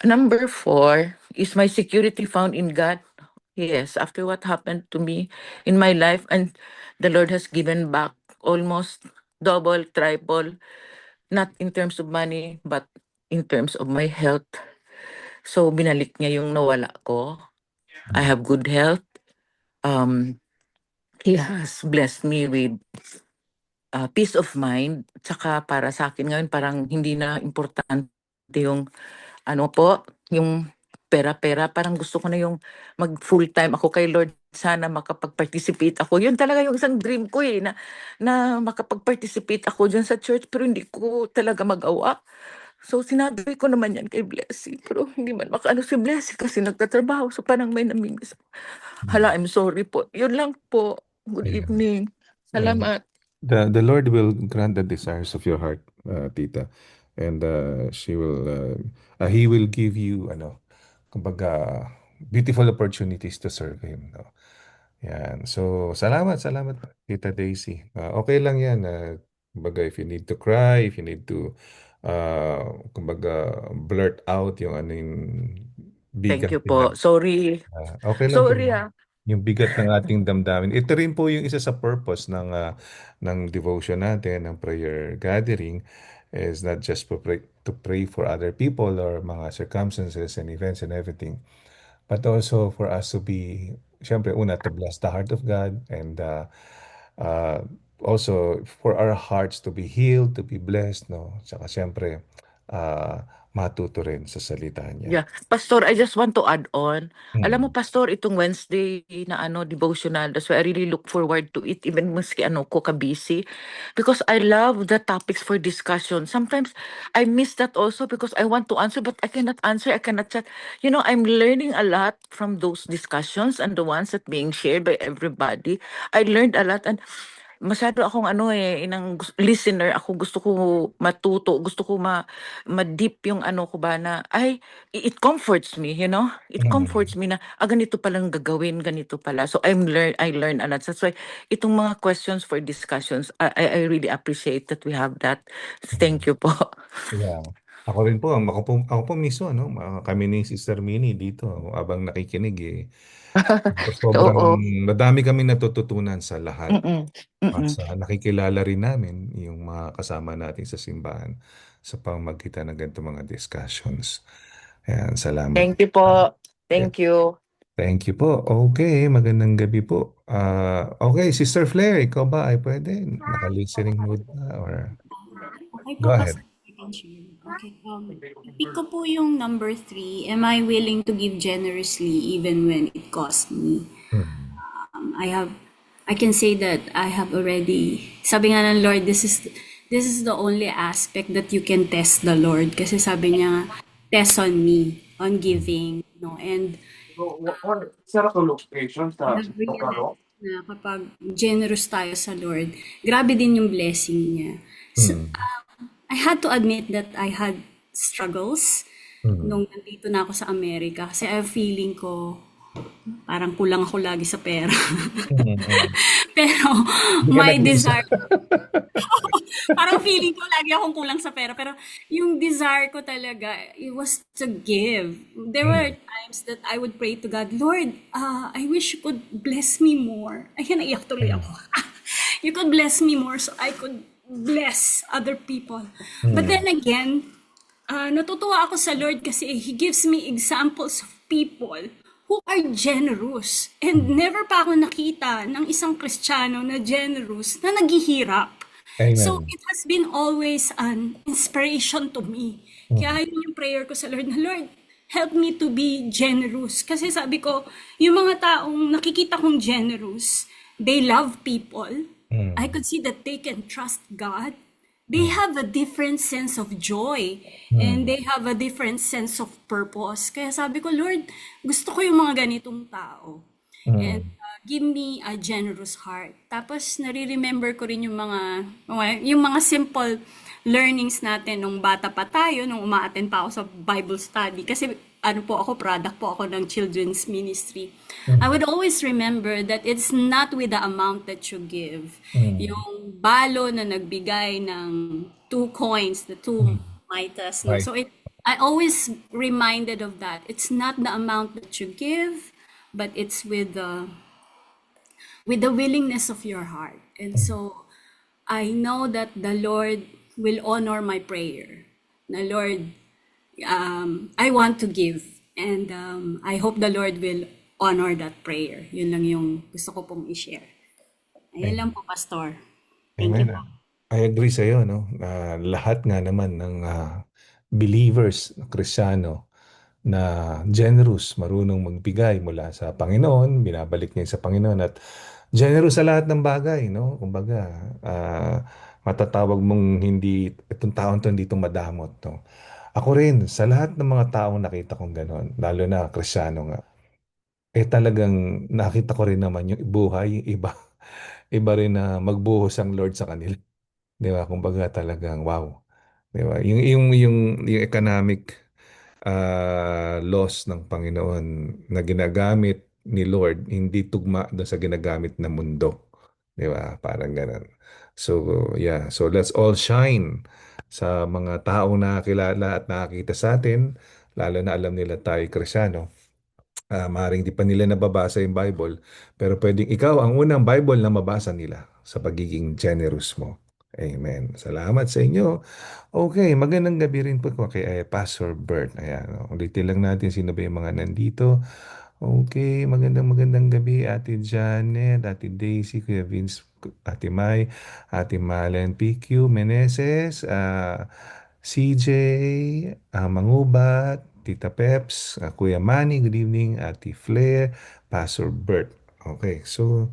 Number 4, is my security found in God? Yes, after what happened to me in my life, and the Lord has given back almost double, triple, not in terms of money, but in terms of my health. So, binalik niya yung nawala ko. I have good health. He has blessed me with peace of mind. Tsaka para sa akin ngayon, parang hindi na importante yung yung pera-pera. Parang gusto ko na yung mag full-time ako kay Lord. Sana makapag-participate ako. Yun talaga yung isang dream ko na makapag-participate ako dyan sa church, pero hindi ko talaga magawa. So sinabi ko naman yan kay Blessing, pero hindi man makaano si Blessing kasi nagtatrabaho. So parang may namimiss. Hala, I'm sorry po. Yun lang po. Good Yeah. evening. Well, Salamat. the Lord will grant the desires of your heart, tita. And He will give you, kumbaga, beautiful opportunities to serve Him, no? Yan. So, salamat, Tita Daisy. Okay lang yan. Kumbaga, if you need to cry, if you need to, kumbaga, blurt out yung ano yung Thank bigat you po. Sorry. okay lang po Sorry yun. ah. Yung bigat ng ating damdamin. Ito rin po yung isa sa purpose ng devotion natin, ng prayer gathering, is not just to pray for other people or mga circumstances and events and everything, but also for us to be, syempre, una, to bless the heart of God, and uh, also for our hearts to be healed, to be blessed, no? Tsaka syempre, uh, matuto rin sa salita niya. Yeah. Pastor, I just want to add on. Alam mo, Mm. Pastor, itong Wednesday na devotional, that's why I really look forward to it, even maski ko ka-busy. Because I love the topics for discussion. Sometimes I miss that also because I want to answer, but I cannot answer, I cannot chat. I'm learning a lot from those discussions and the ones that being shared by everybody. I learned a lot, and masyado akong listener ako, gusto ko matuto, gusto ko ma-deep yung ko ba na, it comforts me, it Mm. comforts me na, ganito palang gagawin, ganito pala. So I learn a lot. That's why itong mga questions for discussions, I really appreciate that we have that. Thank you po. Yeah. Ako rin po, ako po mismo, kami ni Sister Minnie dito, habang nakikinig sobrang Oo. madami kami natututunan sa lahat. Mm-mm. At Mm-mm. sa nakikilala rin namin yung mga kasama natin sa simbahan sa pamamagitan ng ganito mga discussions. Ayan, salamat. Thank you po. Thank you. Thank you po. Okay, magandang gabi po. Okay, Sister Flair, ikaw ba ay pwede? Naka-listening mode ba? Or Okay go po, ahead. Pastor. I can share. Okay. Pick ko po yung number 3. Am I willing to give generously even when it costs me? Hmm. I can say that I have already, sabi nga ng Lord, this is the only aspect that you can test the Lord. Kasi sabi niya, test on me, on giving. No? And I've realized na kapag generous tayo sa Lord, grabe din yung blessing niya. So, Hmm. I had to admit that I had struggles Hmm. nung nandito na ako sa Amerika. Kasi I feeling ko, parang kulang ako lagi sa pera. Hmm. Pero Hindi ka my nag-uusap. desire, parang feeling ko lagi akong kulang sa pera. Pero yung desire ko talaga, it was to give. There were times that I would pray to God, Lord, I wish you could bless me more. Ayan, naiyak tuloy ako. You could bless me more so I could bless other people. But then again, natutuwa ako sa Lord kasi He gives me examples of people who are generous. And never pa ako nakita ng isang Kristiyano na generous na naghihirap. So Amen. it has been always an inspiration to me. Kaya yun yung prayer ko sa Lord na, Lord, help me to be generous. Kasi sabi ko, yung mga taong nakikita kong generous, they love people. I could see that they can trust God. They have a different sense of joy and they have a different sense of purpose. Kaya sabi ko, Lord, gusto ko yung mga ganitong tao. And give me a generous heart. Tapos nare-remember ko rin yung mga simple learnings natin nung bata pa tayo, nung uma-attend pa ako sa Bible study. Kasi product po ako ng children's ministry. I would always remember that it's not with the amount that you give. Yung balo na nagbigay ng 2 coins, the 2 mitas. No? Right. So I always reminded of that. It's not the amount that you give, but it's with the willingness of your heart. And so I know that the Lord will honor my prayer. Na Lord, I want to give, and I hope the Lord will honor that prayer. Yun lang yung gusto ko pong i-share. Ayun lang po, Pastor. Thank you Amen. po. I agree sa iyo, no? Lahat nga naman ng believers, Kristiyano, na generous, marunong magbigay mula sa Panginoon, binabalik niya sa Panginoon, at generous sa lahat ng bagay, no? Kumbaga, matatawag mong itong taon to hindi to madamot, no? Ako rin, sa lahat ng mga taong nakita kong gano'n, lalo na Kristiyano nga, talagang nakita ko rin naman yung buhay, yung iba, iba rin na magbuhos ang Lord sa kanila. Di ba? Kumbaga talagang wow. Di ba? Yung economic laws ng Panginoon na ginagamit ni Lord, hindi tugma doon sa ginagamit na mundo. Di ba? Parang ganun. So, yeah. So, let's all shine sa mga taong nakakilala at nakakita sa atin, lalo na alam nila tayo Kristyano. Maaaring di pa nila nababasa yung Bible, pero pwedeng ikaw ang unang Bible na mabasa nila sa pagiging generous mo. Amen. Salamat sa inyo. Okay, magandang gabi rin po ko kay Pastor Bert. Ayan, ulitin lang natin sino ba yung mga nandito. Okay, magandang magandang gabi Ate Janet, Ate Daisy, Kuya Vince, Ate Mai, Ate Malen, PQ, Meneses, CJ, Mangubat, Tita Peps, Kuya Manny, good evening, Ate Flair, Pastor Bert. Okay, so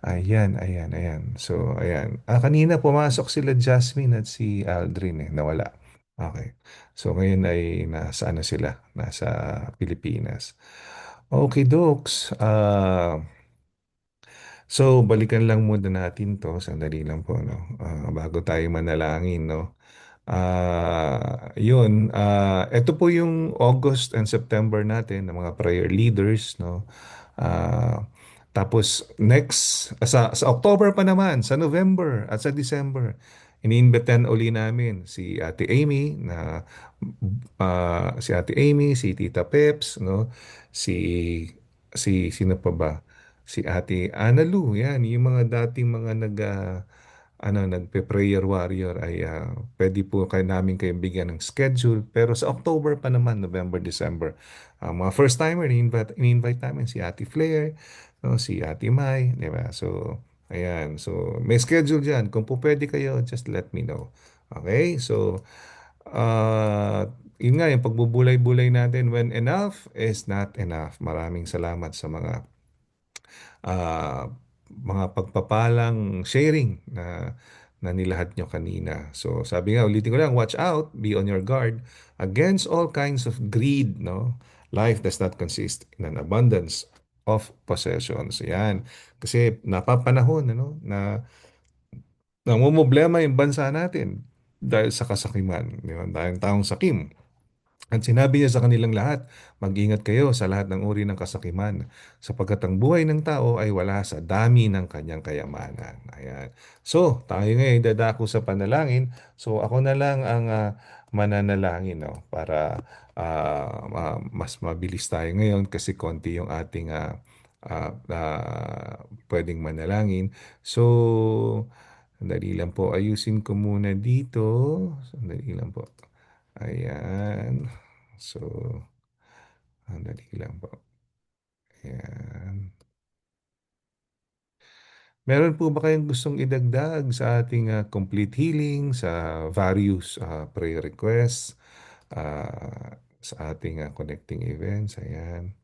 ayan, ayan, ayan. So, ayan. Kanina pumasok sila Jasmine at si Aldrin nawala. Okay. So, ngayon ay nasa ano sila? Nasa Pilipinas. Okay, Docs. So, balikan lang muna natin to. Sandali lang po, no? Bago tayo manalangin, no? Yun. Ito po yung August and September natin ng mga prayer leaders, no? Ah, tapos next, sa October pa naman, sa November at sa December, iniimbitahan uli namin si Ate Amy si Ate Amy, si Tita Peps, no? Si sino pa ba? Si Ate Analu, yan, yung mga dating mga nagpe-prayer warrior ay pwede po namin kayong bigyan ng schedule. Pero sa October pa naman, November, December, mga first timer, ini-invite namin si Ate Flair, no, si Ate Mai, di ba? So, ayan. So, may schedule dyan. Kung po pwede kayo, just let me know. Okay? So, yun nga, yung pagbubulay-bulay natin when enough is not enough. Maraming salamat sa mga pagpapalang sharing na nilahad nyo kanina. So sabi nga, ulitin ko lang, watch out, be on your guard against all kinds of greed, no? Life does not consist in an abundance of possessions. Yan. Kasi napapanahon, ano, na namumblema yung bansa natin dahil sa kasakiman. Di ba? Dahil taong sakim. At sinabi niya sa kanilang lahat, mag-ingat kayo sa lahat ng uri ng kasakiman, sapagkat ang buhay ng tao ay wala sa dami ng kanyang kayamanan. Ayan. So, tayo ngayon dadako sa panalangin. So, ako na lang ang mananalangin, no, para mas mabilis tayo ngayon kasi konti yung ating pwedeng manalangin. So, sandali lang po. Ayusin ko muna dito. Sandali lang po. Ayan. So, sandali lang po. Ayan. Meron po ba kayong gustong idagdag sa ating complete healing, sa various prayer requests, sa ating connecting events? Ayan.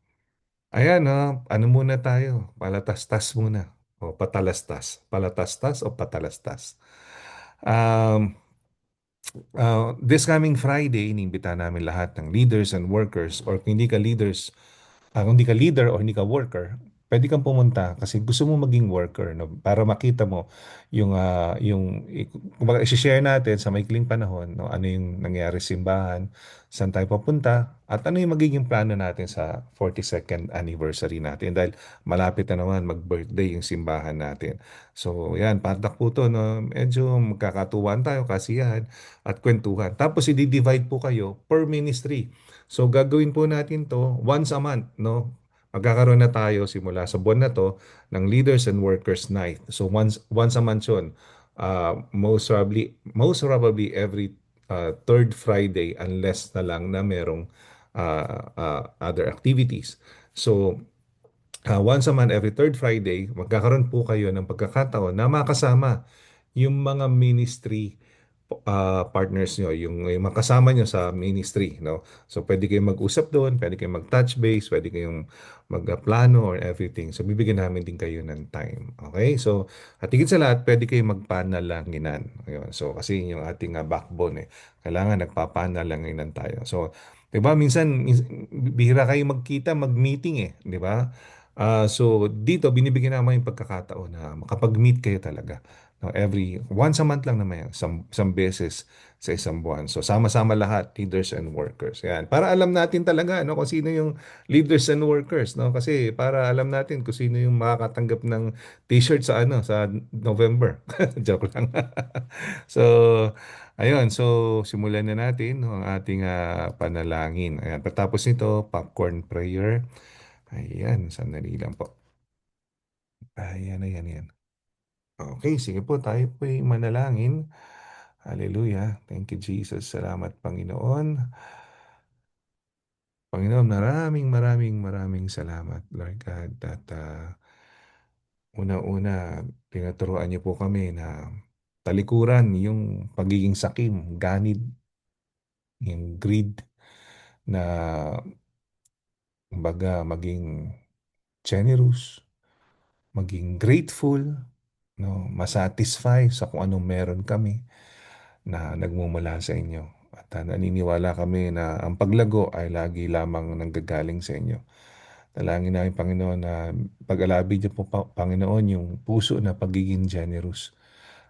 Ayan, ano muna tayo? Palatastas muna. O patalastas. Palatastas o patalastas. Um, this coming Friday, inimbita namin lahat ng leaders and workers or kung hindi ka leader o hindi ka worker, pwede kang pumunta kasi gusto mo maging worker, no? Para makita mo kumbaga i-share natin sa maikling panahon, no? Ano yung nangyari sa simbahan, saan tayo papunta, at ano yung magiging plano natin sa 42nd anniversary natin dahil malapit na naman mag-birthday yung simbahan natin. So, yan, patak po to, no? Medyo magkakatuwan tayo, kasiyahan at kwentuhan. Tapos i-divide po kayo per ministry. So gagawin po natin to once a month, no? Magkakaroon na tayo simula sa buwan na to ng Leaders and Workers Night. So once a month 'yun. Most probably every third Friday unless na lang na merong other activities. So once a month, every third Friday, magkakaroon po kayo ng pagkakataon na makasama yung mga ministry partners nyo, yung mga kasama nyo sa ministry, no? So, pwede kayong mag-usap doon, pwede kayong mag-touch base, pwede kayong magplano or everything. So, bibigyan namin din kayo ng time. Okay? So, at higit sa lahat, pwede kayong magpanalanginan. Ayun. So, kasi yung ating backbone, kailangan nagpapanalanginan tayo. So, 'di ba bihira kayo magkita, mag-meeting eh, 'di ba? So dito binibigyan naman yung pagkakataon na makapag-meet kayo talaga. No, every once a month lang naman yan, isang beses sa isang buwan. So sama-sama lahat, leaders and workers. Yan. Para alam natin talaga no kung sino yung leaders and workers, no? Kasi para alam natin kung sino yung makakatanggap ng t-shirt sa November. Joke lang. So ayun, so simulan na natin no, ang ating panalangin. Ayan, pagkatapos nito, popcorn prayer. Ayan, sandali lang po. Ayan, ayan, ayan. Okay, sige po, tayo po ay manalangin. Hallelujah. Thank you, Jesus. Salamat, Panginoon. Panginoon, maraming, maraming, maraming salamat, Lord God. At una-una, tinuturuan niyo po kami na talikuran yung pagiging sakim, ganid, yung greed, na kumbaga maging generous, maging grateful, no, masatisfy sa kung anong meron kami na nagmumula sa inyo. At naniniwala kami na ang paglago ay lagi lamang nanggagaling sa inyo. Dalangin namin, Panginoon, na pag-alabi niyo po, Panginoon, yung puso na pagiging generous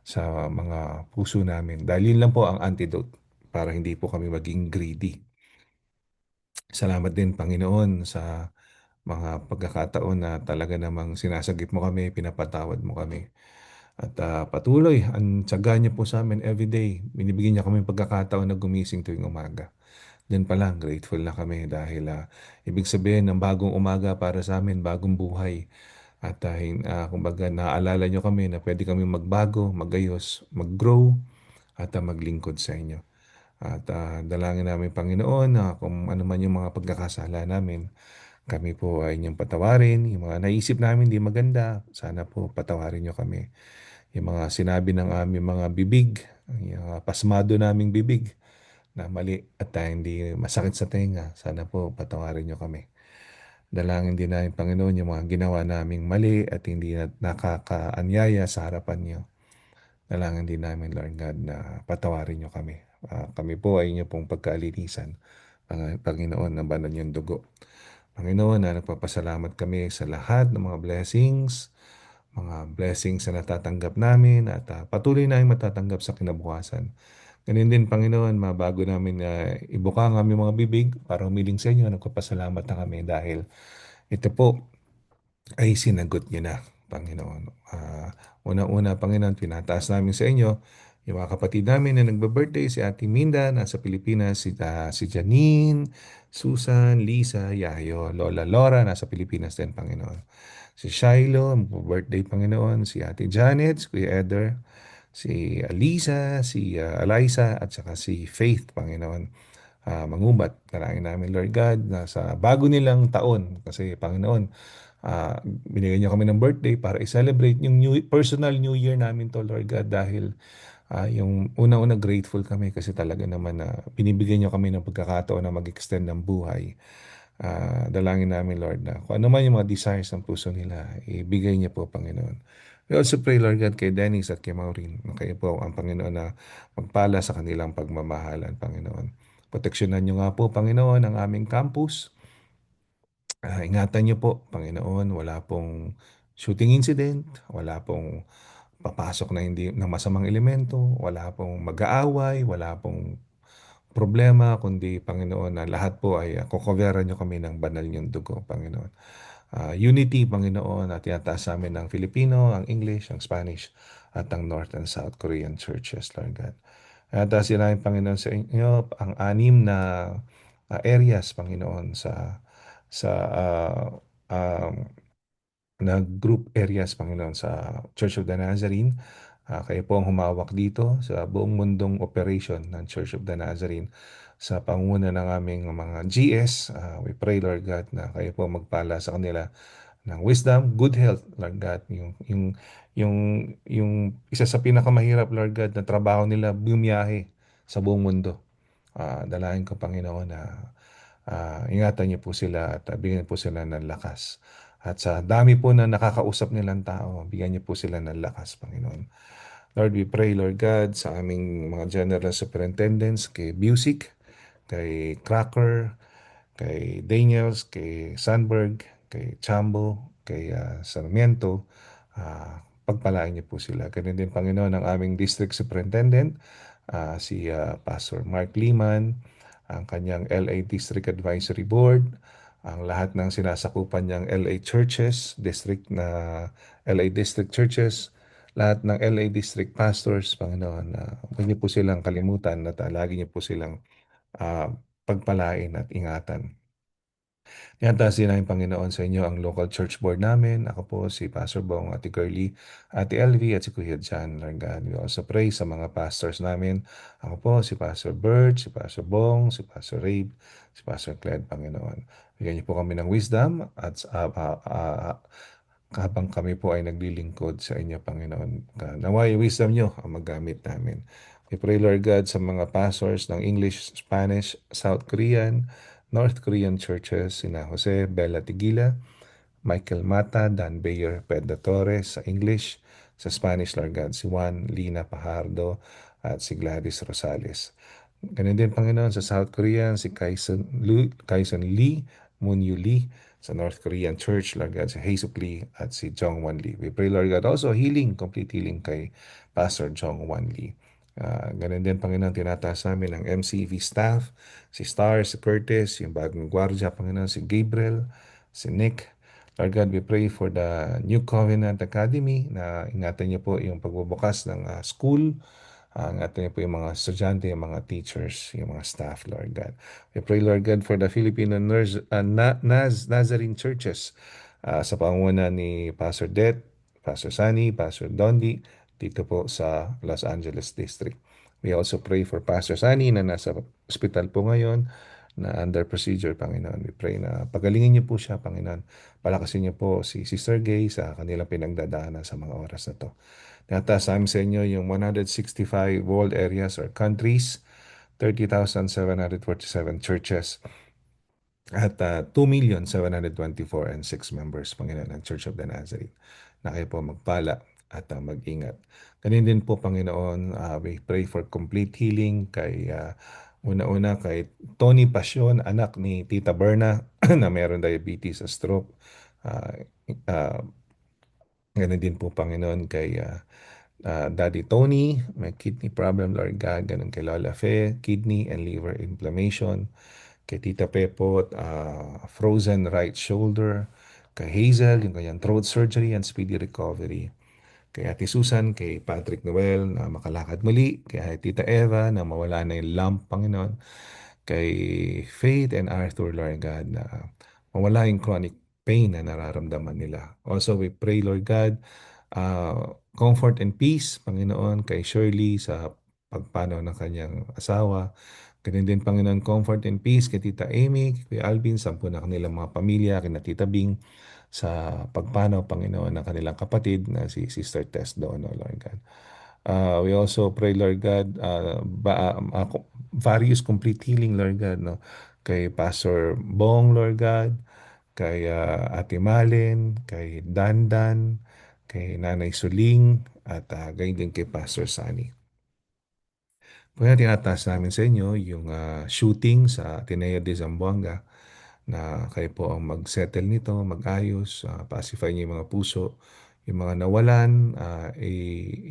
sa mga puso namin. Dahil yun lang po ang antidote para hindi po kami maging greedy. Salamat din, Panginoon, sa mga pagkakataon na talaga namang sinasagip mo kami, pinapatawad mo kami. At patuloy, ang tiyaga niyo po sa amin everyday. Binibigyan niya kami pagkakataon na gumising tuwing umaga. Diyan pa lang, grateful na kami dahil ibig sabihin ng bagong umaga para sa amin, bagong buhay. At kumbaga, naaalala niyo kami na pwede kami magbago, magayos, mag-grow, at maglingkod sa inyo. At dalangin namin, Panginoon, na kung ano man yung mga pagkakasala namin, kami po ay inyong patawarin. Yung mga naisip namin di maganda, sana po patawarin niyo kami. Yung mga sinabi ng aming mga bibig, yung pasmado naming bibig na mali at hindi masakit sa tenga, sana po patawarin niyo kami. Dalangin din namin, Panginoon, yung mga ginawa naming mali at hindi nakakaanyaya sa harapan niyo. Dalangin din namin, Lord God, na patawarin niyo kami. Kami po ay inyo pong pagkalinisan, Panginoon, ng banal niyong dugo. Panginoon, na nagpapasalamat kami sa lahat ng mga blessings na natatanggap namin at patuloy na matatanggap sa kinabukasan. Ganun din, Panginoon, mabago namin na ibuka ang aming mga bibig para humiling sa inyo. Nagpapasalamat na kami dahil ito po ay sinagot niyo na, Panginoon. Una-una, Panginoon, pinataas namin sa inyo yung mga kapatid namin na nagbe-birthday, si Ate Minda, nasa Pilipinas, si Janine, Susan, Lisa, Yayo, Lola Laura, nasa Pilipinas din, Panginoon. Si Shiloh, birthday, Panginoon, si Ate Janet, si Kuya Eder, si Alisa, si Eliza, at saka si Faith, Panginoon. Mangubat, dalangin namin, Lord God, na sa bago nilang taon, kasi Panginoon, binigyan niyo kami ng birthday para i-celebrate yung personal New Year namin to, Lord God, dahil yung una-una grateful kami kasi talaga naman na binibigyan niyo kami ng pagkakataon na mag-extend ng buhay. Dalangin namin, Lord, na kung ano man yung mga desires ng puso nila, ibigay niyo po, Panginoon. We also pray, Lord God, kay Dennis at kay Maureen, na kayo po ang Panginoon na magpala sa kanilang pagmamahalan, Panginoon. Proteksyonan niyo nga po, Panginoon, ang aming campus. Ingatan niyo po, Panginoon, wala pong shooting incident, wala pong papasok na hindi na masamang elemento, wala pong mag-aaway, wala pong problema, kundi Panginoon na lahat po ay kukoveran niyo kami ng banal niyong dugo, Panginoon. Unity, Panginoon, at tinataas sa amin ng Filipino, ang English, ang Spanish, at ang North and South Korean churches, Lord God. At sinabi, Panginoon, sa inyo ang anim na areas, Panginoon, sa na group areas, Panginoon, sa Church of the Nazarene. Kayo po ang humawak dito sa buong mundong operation ng Church of the Nazarene sa pangunguna ng aming mga GS. We pray, Lord God, na kayo po magpala sa kanila ng wisdom, good health, Lord God, yung isa sa pinakamahirap, Lord God, na trabaho nila, bumiyahe sa buong mundo. Dalangin ko, Panginoon, na ingatan niyo po sila at bigyan niyo po sila ng lakas. At sa dami po na nakakausap nilang tao, bigyan niyo po sila ng lakas, Panginoon. Lord, we pray, Lord God, sa aming mga general superintendents, kay Busick, kay Cracker, kay Daniels, kay Sandberg, kay Chambo, kay Sarmiento. Pagpalain niyo po sila. Ganun din, Panginoon, ang aming district superintendent, si Pastor Mark Liman, ang kanyang LA District Advisory Board, ang lahat ng sinasakupan niyang LA churches, district na LA district churches, lahat ng LA district pastors, Panginoon, huwag niyo po silang kalimutan at lagi niyo po silang pagpalain at ingatan. Tinataas din namin, Panginoon, sa inyo ang local church board namin. Ako po si Pastor Bong, Ate Curly, Ate LV at si Kuya John. Lord God, we also pray sa mga pastors namin. Ako po si Pastor Bert, si Pastor Bong, si Pastor Rabe, si Pastor Cled, Panginoon. Bigyan niyo po kami ng wisdom at habang kami po ay naglilingkod sa inyo, Panginoon. Naway wisdom niyo ang maggamit namin. We pray, Lord God, sa mga pastors ng English, Spanish, South Korean, North Korean churches, sina Jose Bella Tigila, Michael Mata, Dan Bayer, Pedro Torres sa English, sa Spanish, Lord God, si Juan Lina Pajardo at si Gladys Rosales. Ganun din, Panginoon, sa South Korean, si Kaison Lee, Moon Yu Lee, sa North Korean Church, Lord God, si Haesuk Lee at si Jong Wan Lee. We pray, Lord God, also healing, complete healing kay Pastor Jong Wan Lee. Ganun din, Panginoon, tinataas namin ang MCV staff, si Star, si Curtis, yung bagong gwardiya, Panginoon, si Gabriel, si Nick. Lord God, we pray for the New Covenant Academy na ingatan niyo po yung pagbubukas ng school. Ingatan niyo po yung mga estudyante, yung mga teachers, yung mga staff, Lord God. We pray, Lord God, for the Filipino Nazarene churches sa pangunguna ni Pastor Det, Pastor Sani, Pastor Dondi, dito po sa Los Angeles District. We also pray for Pastor Sani na nasa hospital po ngayon na under procedure, Panginoon. We pray na pagalingin niyo po siya, Panginoon. Palakasin niyo po si Sister Gay sa kanilang pinagdadaanan sa mga oras na to. Tinataas namin sa inyo yung 165 world areas or countries, 30,747 churches, at 2,724 and 6 members, Panginoon, ng Church of the Nazarene. Na kayo po magpala at mag-ingat. Ganun din po, Panginoon, we pray for complete healing kay una-una kay Tony Passion, anak ni Tita Berna na meron diabetes at stroke. Ganun din po, Panginoon, kay Daddy Tony, may kidney problem, Lord God. Ganun kay Lola Fe, kidney and liver inflammation. Kay Tita Pepot, frozen right shoulder. Kay Hazel, yung kanyang throat surgery and speedy recovery. Kay Ate Susan, kay Patrick Noel na makalakad muli. Kay Tita Eva na mawala na yung lump, Panginoon. Kay Faith and Arthur, Lord God, na mawala yung chronic pain na nararamdaman nila. Also, we pray, Lord God, comfort and peace, Panginoon, kay Shirley sa pagpanaw ng kanyang asawa. Ganun din, Panginoon, comfort and peace kay Tita Amy, kay Alvin, sampu na kanilang mga pamilya, kay Tita Bing, sa pagpanaw, Panginoon, ng kanilang kapatid na si Sister Tess Dono, Lord God. We also pray, Lord God, various complete healing, Lord God, no? Kay Pastor Bong, Lord God, kay Ate Malen, kay Dandan, kay Nanay Suling, at gayon din kay Pastor Sani. Kaya tinataas namin sa inyo yung shooting sa Ateneo de Zamboanga na kayo po ang mag-settle nito, mag-ayos, pacify niyo yung mga puso, yung mga nawalan,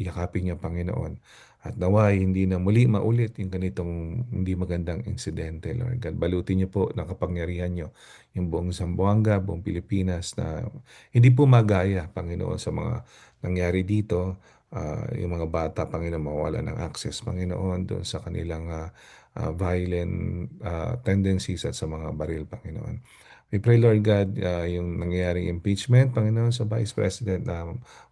iyakapin niyo, Panginoon. At naway, hindi na muli maulit yung ganitong hindi magandang insidente, Lord God. Balutin niyo po ng kapangyarihan niyo yung buong Zamboanga, buong Pilipinas na hindi po magaya, Panginoon, sa mga nangyari dito. Yung mga bata, Panginoon, mawala ng access, Panginoon, doon sa kanilang violent tendencies at sa mga baril, Panginoon. We pray, Lord God, yung nangyayaring impeachment, Panginoon, sa Vice President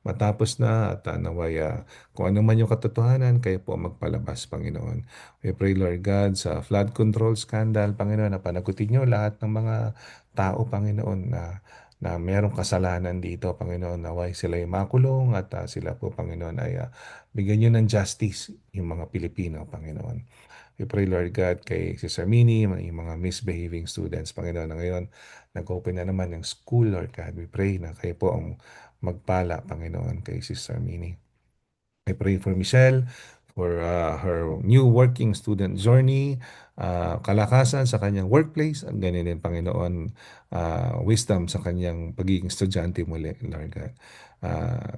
matapos na at naway kung ano man yung katotohanan, kayo po magpalabas, Panginoon. We pray, Lord God, sa flood control scandal, Panginoon, na panagutin nyo lahat ng mga tao, Panginoon, na na merong kasalanan dito, Panginoon, naway sila ay makulong at sila po, Panginoon, ay bigyan nyo ng justice yung mga Pilipino, Panginoon. We pray, Lord God, kay Sister Minnie, yung mga misbehaving students, Panginoon, na ngayon, nag-open na naman yung school, Lord God. We pray na kayo po ang magpala, Panginoon, kay Sister Minnie. I pray for Michelle, for her new working student journey, kalakasan sa kanyang workplace, at ganyan din, Panginoon, wisdom sa kanyang pagiging estudyante muli, Lord God.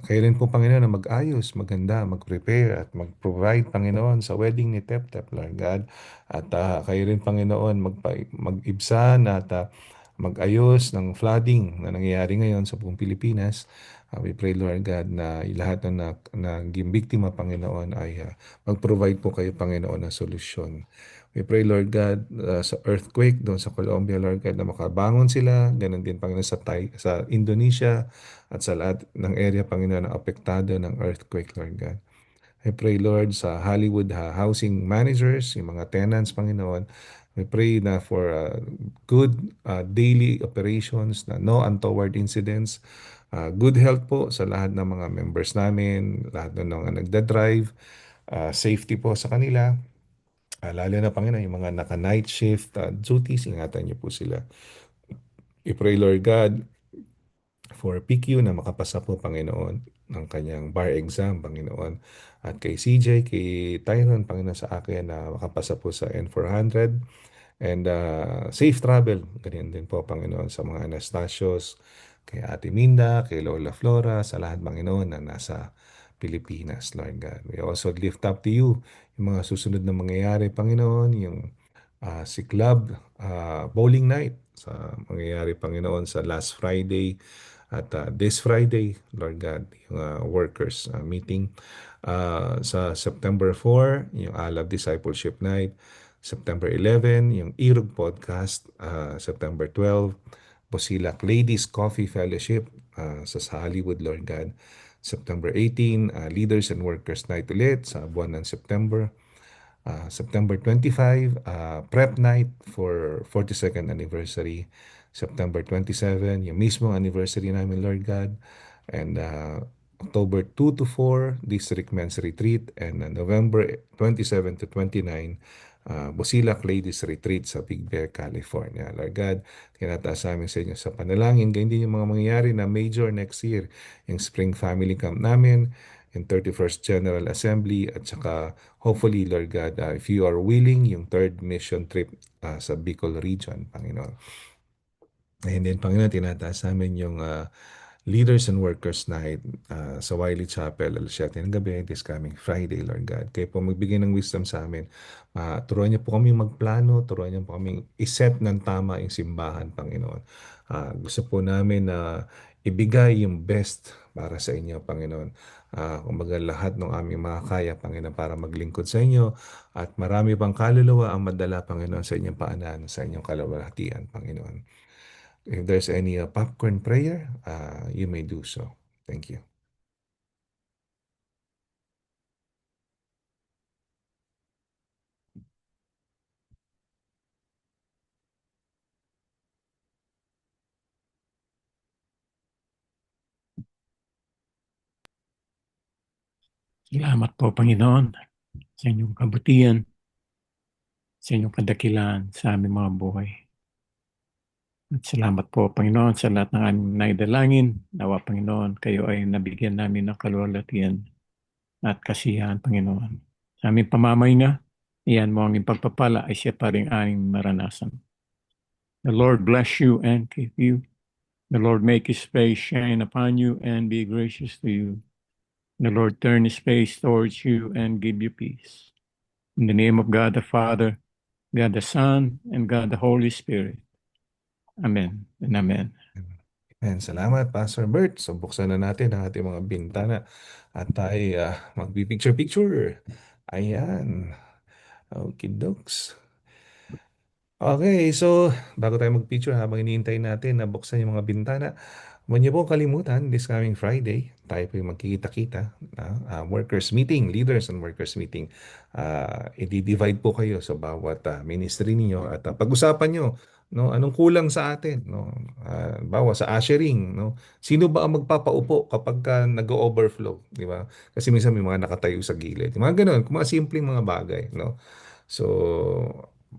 Kayo rin po, Panginoon, na mag-ayos, maganda, mag-prepare at mag-provide, Panginoon, sa wedding ni Tep Tep, Lord God. At kayo rin, Panginoon, mag-ibsan at mag-ayos ng flooding na nangyayari ngayon sa buong Pilipinas. We pray, Lord God, na lahat na naging biktima, Panginoon, ay mag-provide po kayo, Panginoon, ng solusyon. We pray, Lord God, sa earthquake doon sa Colombia, Lord God, na makabangon sila. Ganon din, Panginoon, sa Indonesia at sa lahat ng area, Panginoon, na apektado ng earthquake, Lord God. I pray, Lord, sa Hollywood housing managers, yung mga tenants, Panginoon. We pray na for good daily operations, na no untoward incidents, good health po sa lahat ng mga members namin, lahat ng mga nagda-drive, safety po sa kanila. Lalo na, Panginoon, yung mga naka-night shift duties, ingatan niyo po sila. We pray, Lord God, for PQ na makapasa po, Panginoon, ng kanyang bar exam, Panginoon. At kay CJ, kay Tyron, Panginoon, sa akin na makapasa po sa N400. And safe travel, ganyan din po, Panginoon, sa mga Anastasios, kay Ate Minda, kay Lola Flora, sa lahat, Panginoon, na nasa Pilipinas, Lord God. We also lift up to you yung mga susunod na mangyayari, Panginoon, yung si Club Bowling Night sa mangyayari, Panginoon, sa last Friday at this Friday, Lord God, yung workers meeting. Sa September 4, yung Alab Discipleship Night. September 11, yung Irog Podcast. September 12, Bosilac Ladies Coffee Fellowship sa Hollywood, Lord God. September 18, Leaders and Workers Night ulit sa buwan ng September. September 25, Prep Night for 42nd anniversary. September 27, yung mismong anniversary namin, Lord God. And October 2 to 4, District Men's Retreat. And November 27 to 29, Bosilac Ladies Retreat sa Big Bear, California. Lord God, tinataas namin sa inyo sa panalangin. Ganyan din yung mga mangyayari na major next year. Yung Spring Family Camp namin, yung 31st General Assembly, at saka hopefully, Lord God, if you are willing, yung third mission trip sa Bicol region, Panginoon. And then, Panginoon, tinataas namin yung Leaders and Workers Night sa Wiley Chapel, alas 7 ng gabi, this coming Friday, Lord God. Kayo po magbigay ng wisdom sa amin. Turuan niyo po kami magplano, turuan niyo po kami iset ng tama yung simbahan, Panginoon. Gusto po namin na ibigay yung best para sa inyo, Panginoon. Kumbaga lahat ng aming makakaya, Panginoon, para maglingkod sa inyo at marami pang kaluluwa ang madala, Panginoon, sa inyong paanan, sa inyong kalawalhatian, Panginoon. If there's any popcorn prayer, you may do so. Thank you. Salamat po, Panginoon, sa inyong kabutihan, sa inyong kadakilaan sa aming mga buhay. At salamat po, Panginoon, sa lahat ng aming naidalangin. Nawa, Panginoon, kayo ay nabigyan namin ng kaluwalhatian at kasiyahan, Panginoon. Sa aming pamamahinga, iyan mo ang pagpapala ay siya pa rin aming maranasan. The Lord bless you and keep you. The Lord make His face shine upon you and be gracious to you. The Lord turn His face towards you and give you peace. In the name of God the Father, God the Son, and God the Holy Spirit. Amen and amen. Amen. Salamat, Pastor Bert. So, buksan na natin ang ating mga bintana at tayo magpipicture-picture. Ayan. Okay, dogs. Okay, so bago tayo mag-picture, habang iniintay natin na buksan yung mga bintana, Huwag niyo po kalimutan, this coming Friday, tayo po yung magkikita-kita, workers meeting, leaders and workers meeting. I-divide po kayo sa bawat ministry niyo at pag-usapan niyo, no, anong kulang sa atin, no? Bawa sa ushering, no? Sino ba ang magpapaupo kapag nag-overflow, di ba? Kasi minsan may mga nakatayo sa gilid. Mga ganun, mga simpleng mga bagay, no? So,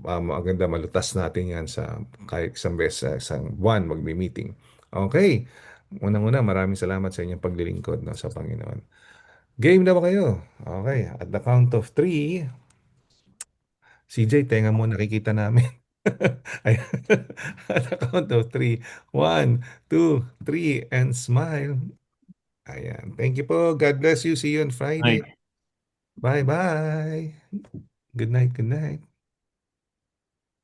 maganda malutas natin yan sa kahit isang beses sa isang buwan magmi-meeting. Okay. Unang-una, maraming salamat sa inyong paglilingkod, no, sa Panginoon. Game na ba kayo? Okay. At the count of three, CJ, tenga mo nakikita namin. Ayan. At the count of three. One, two, three, and smile. Ayan. Thank you po. God bless you. See you on Friday. Ay. Bye-bye. Good night. Good night.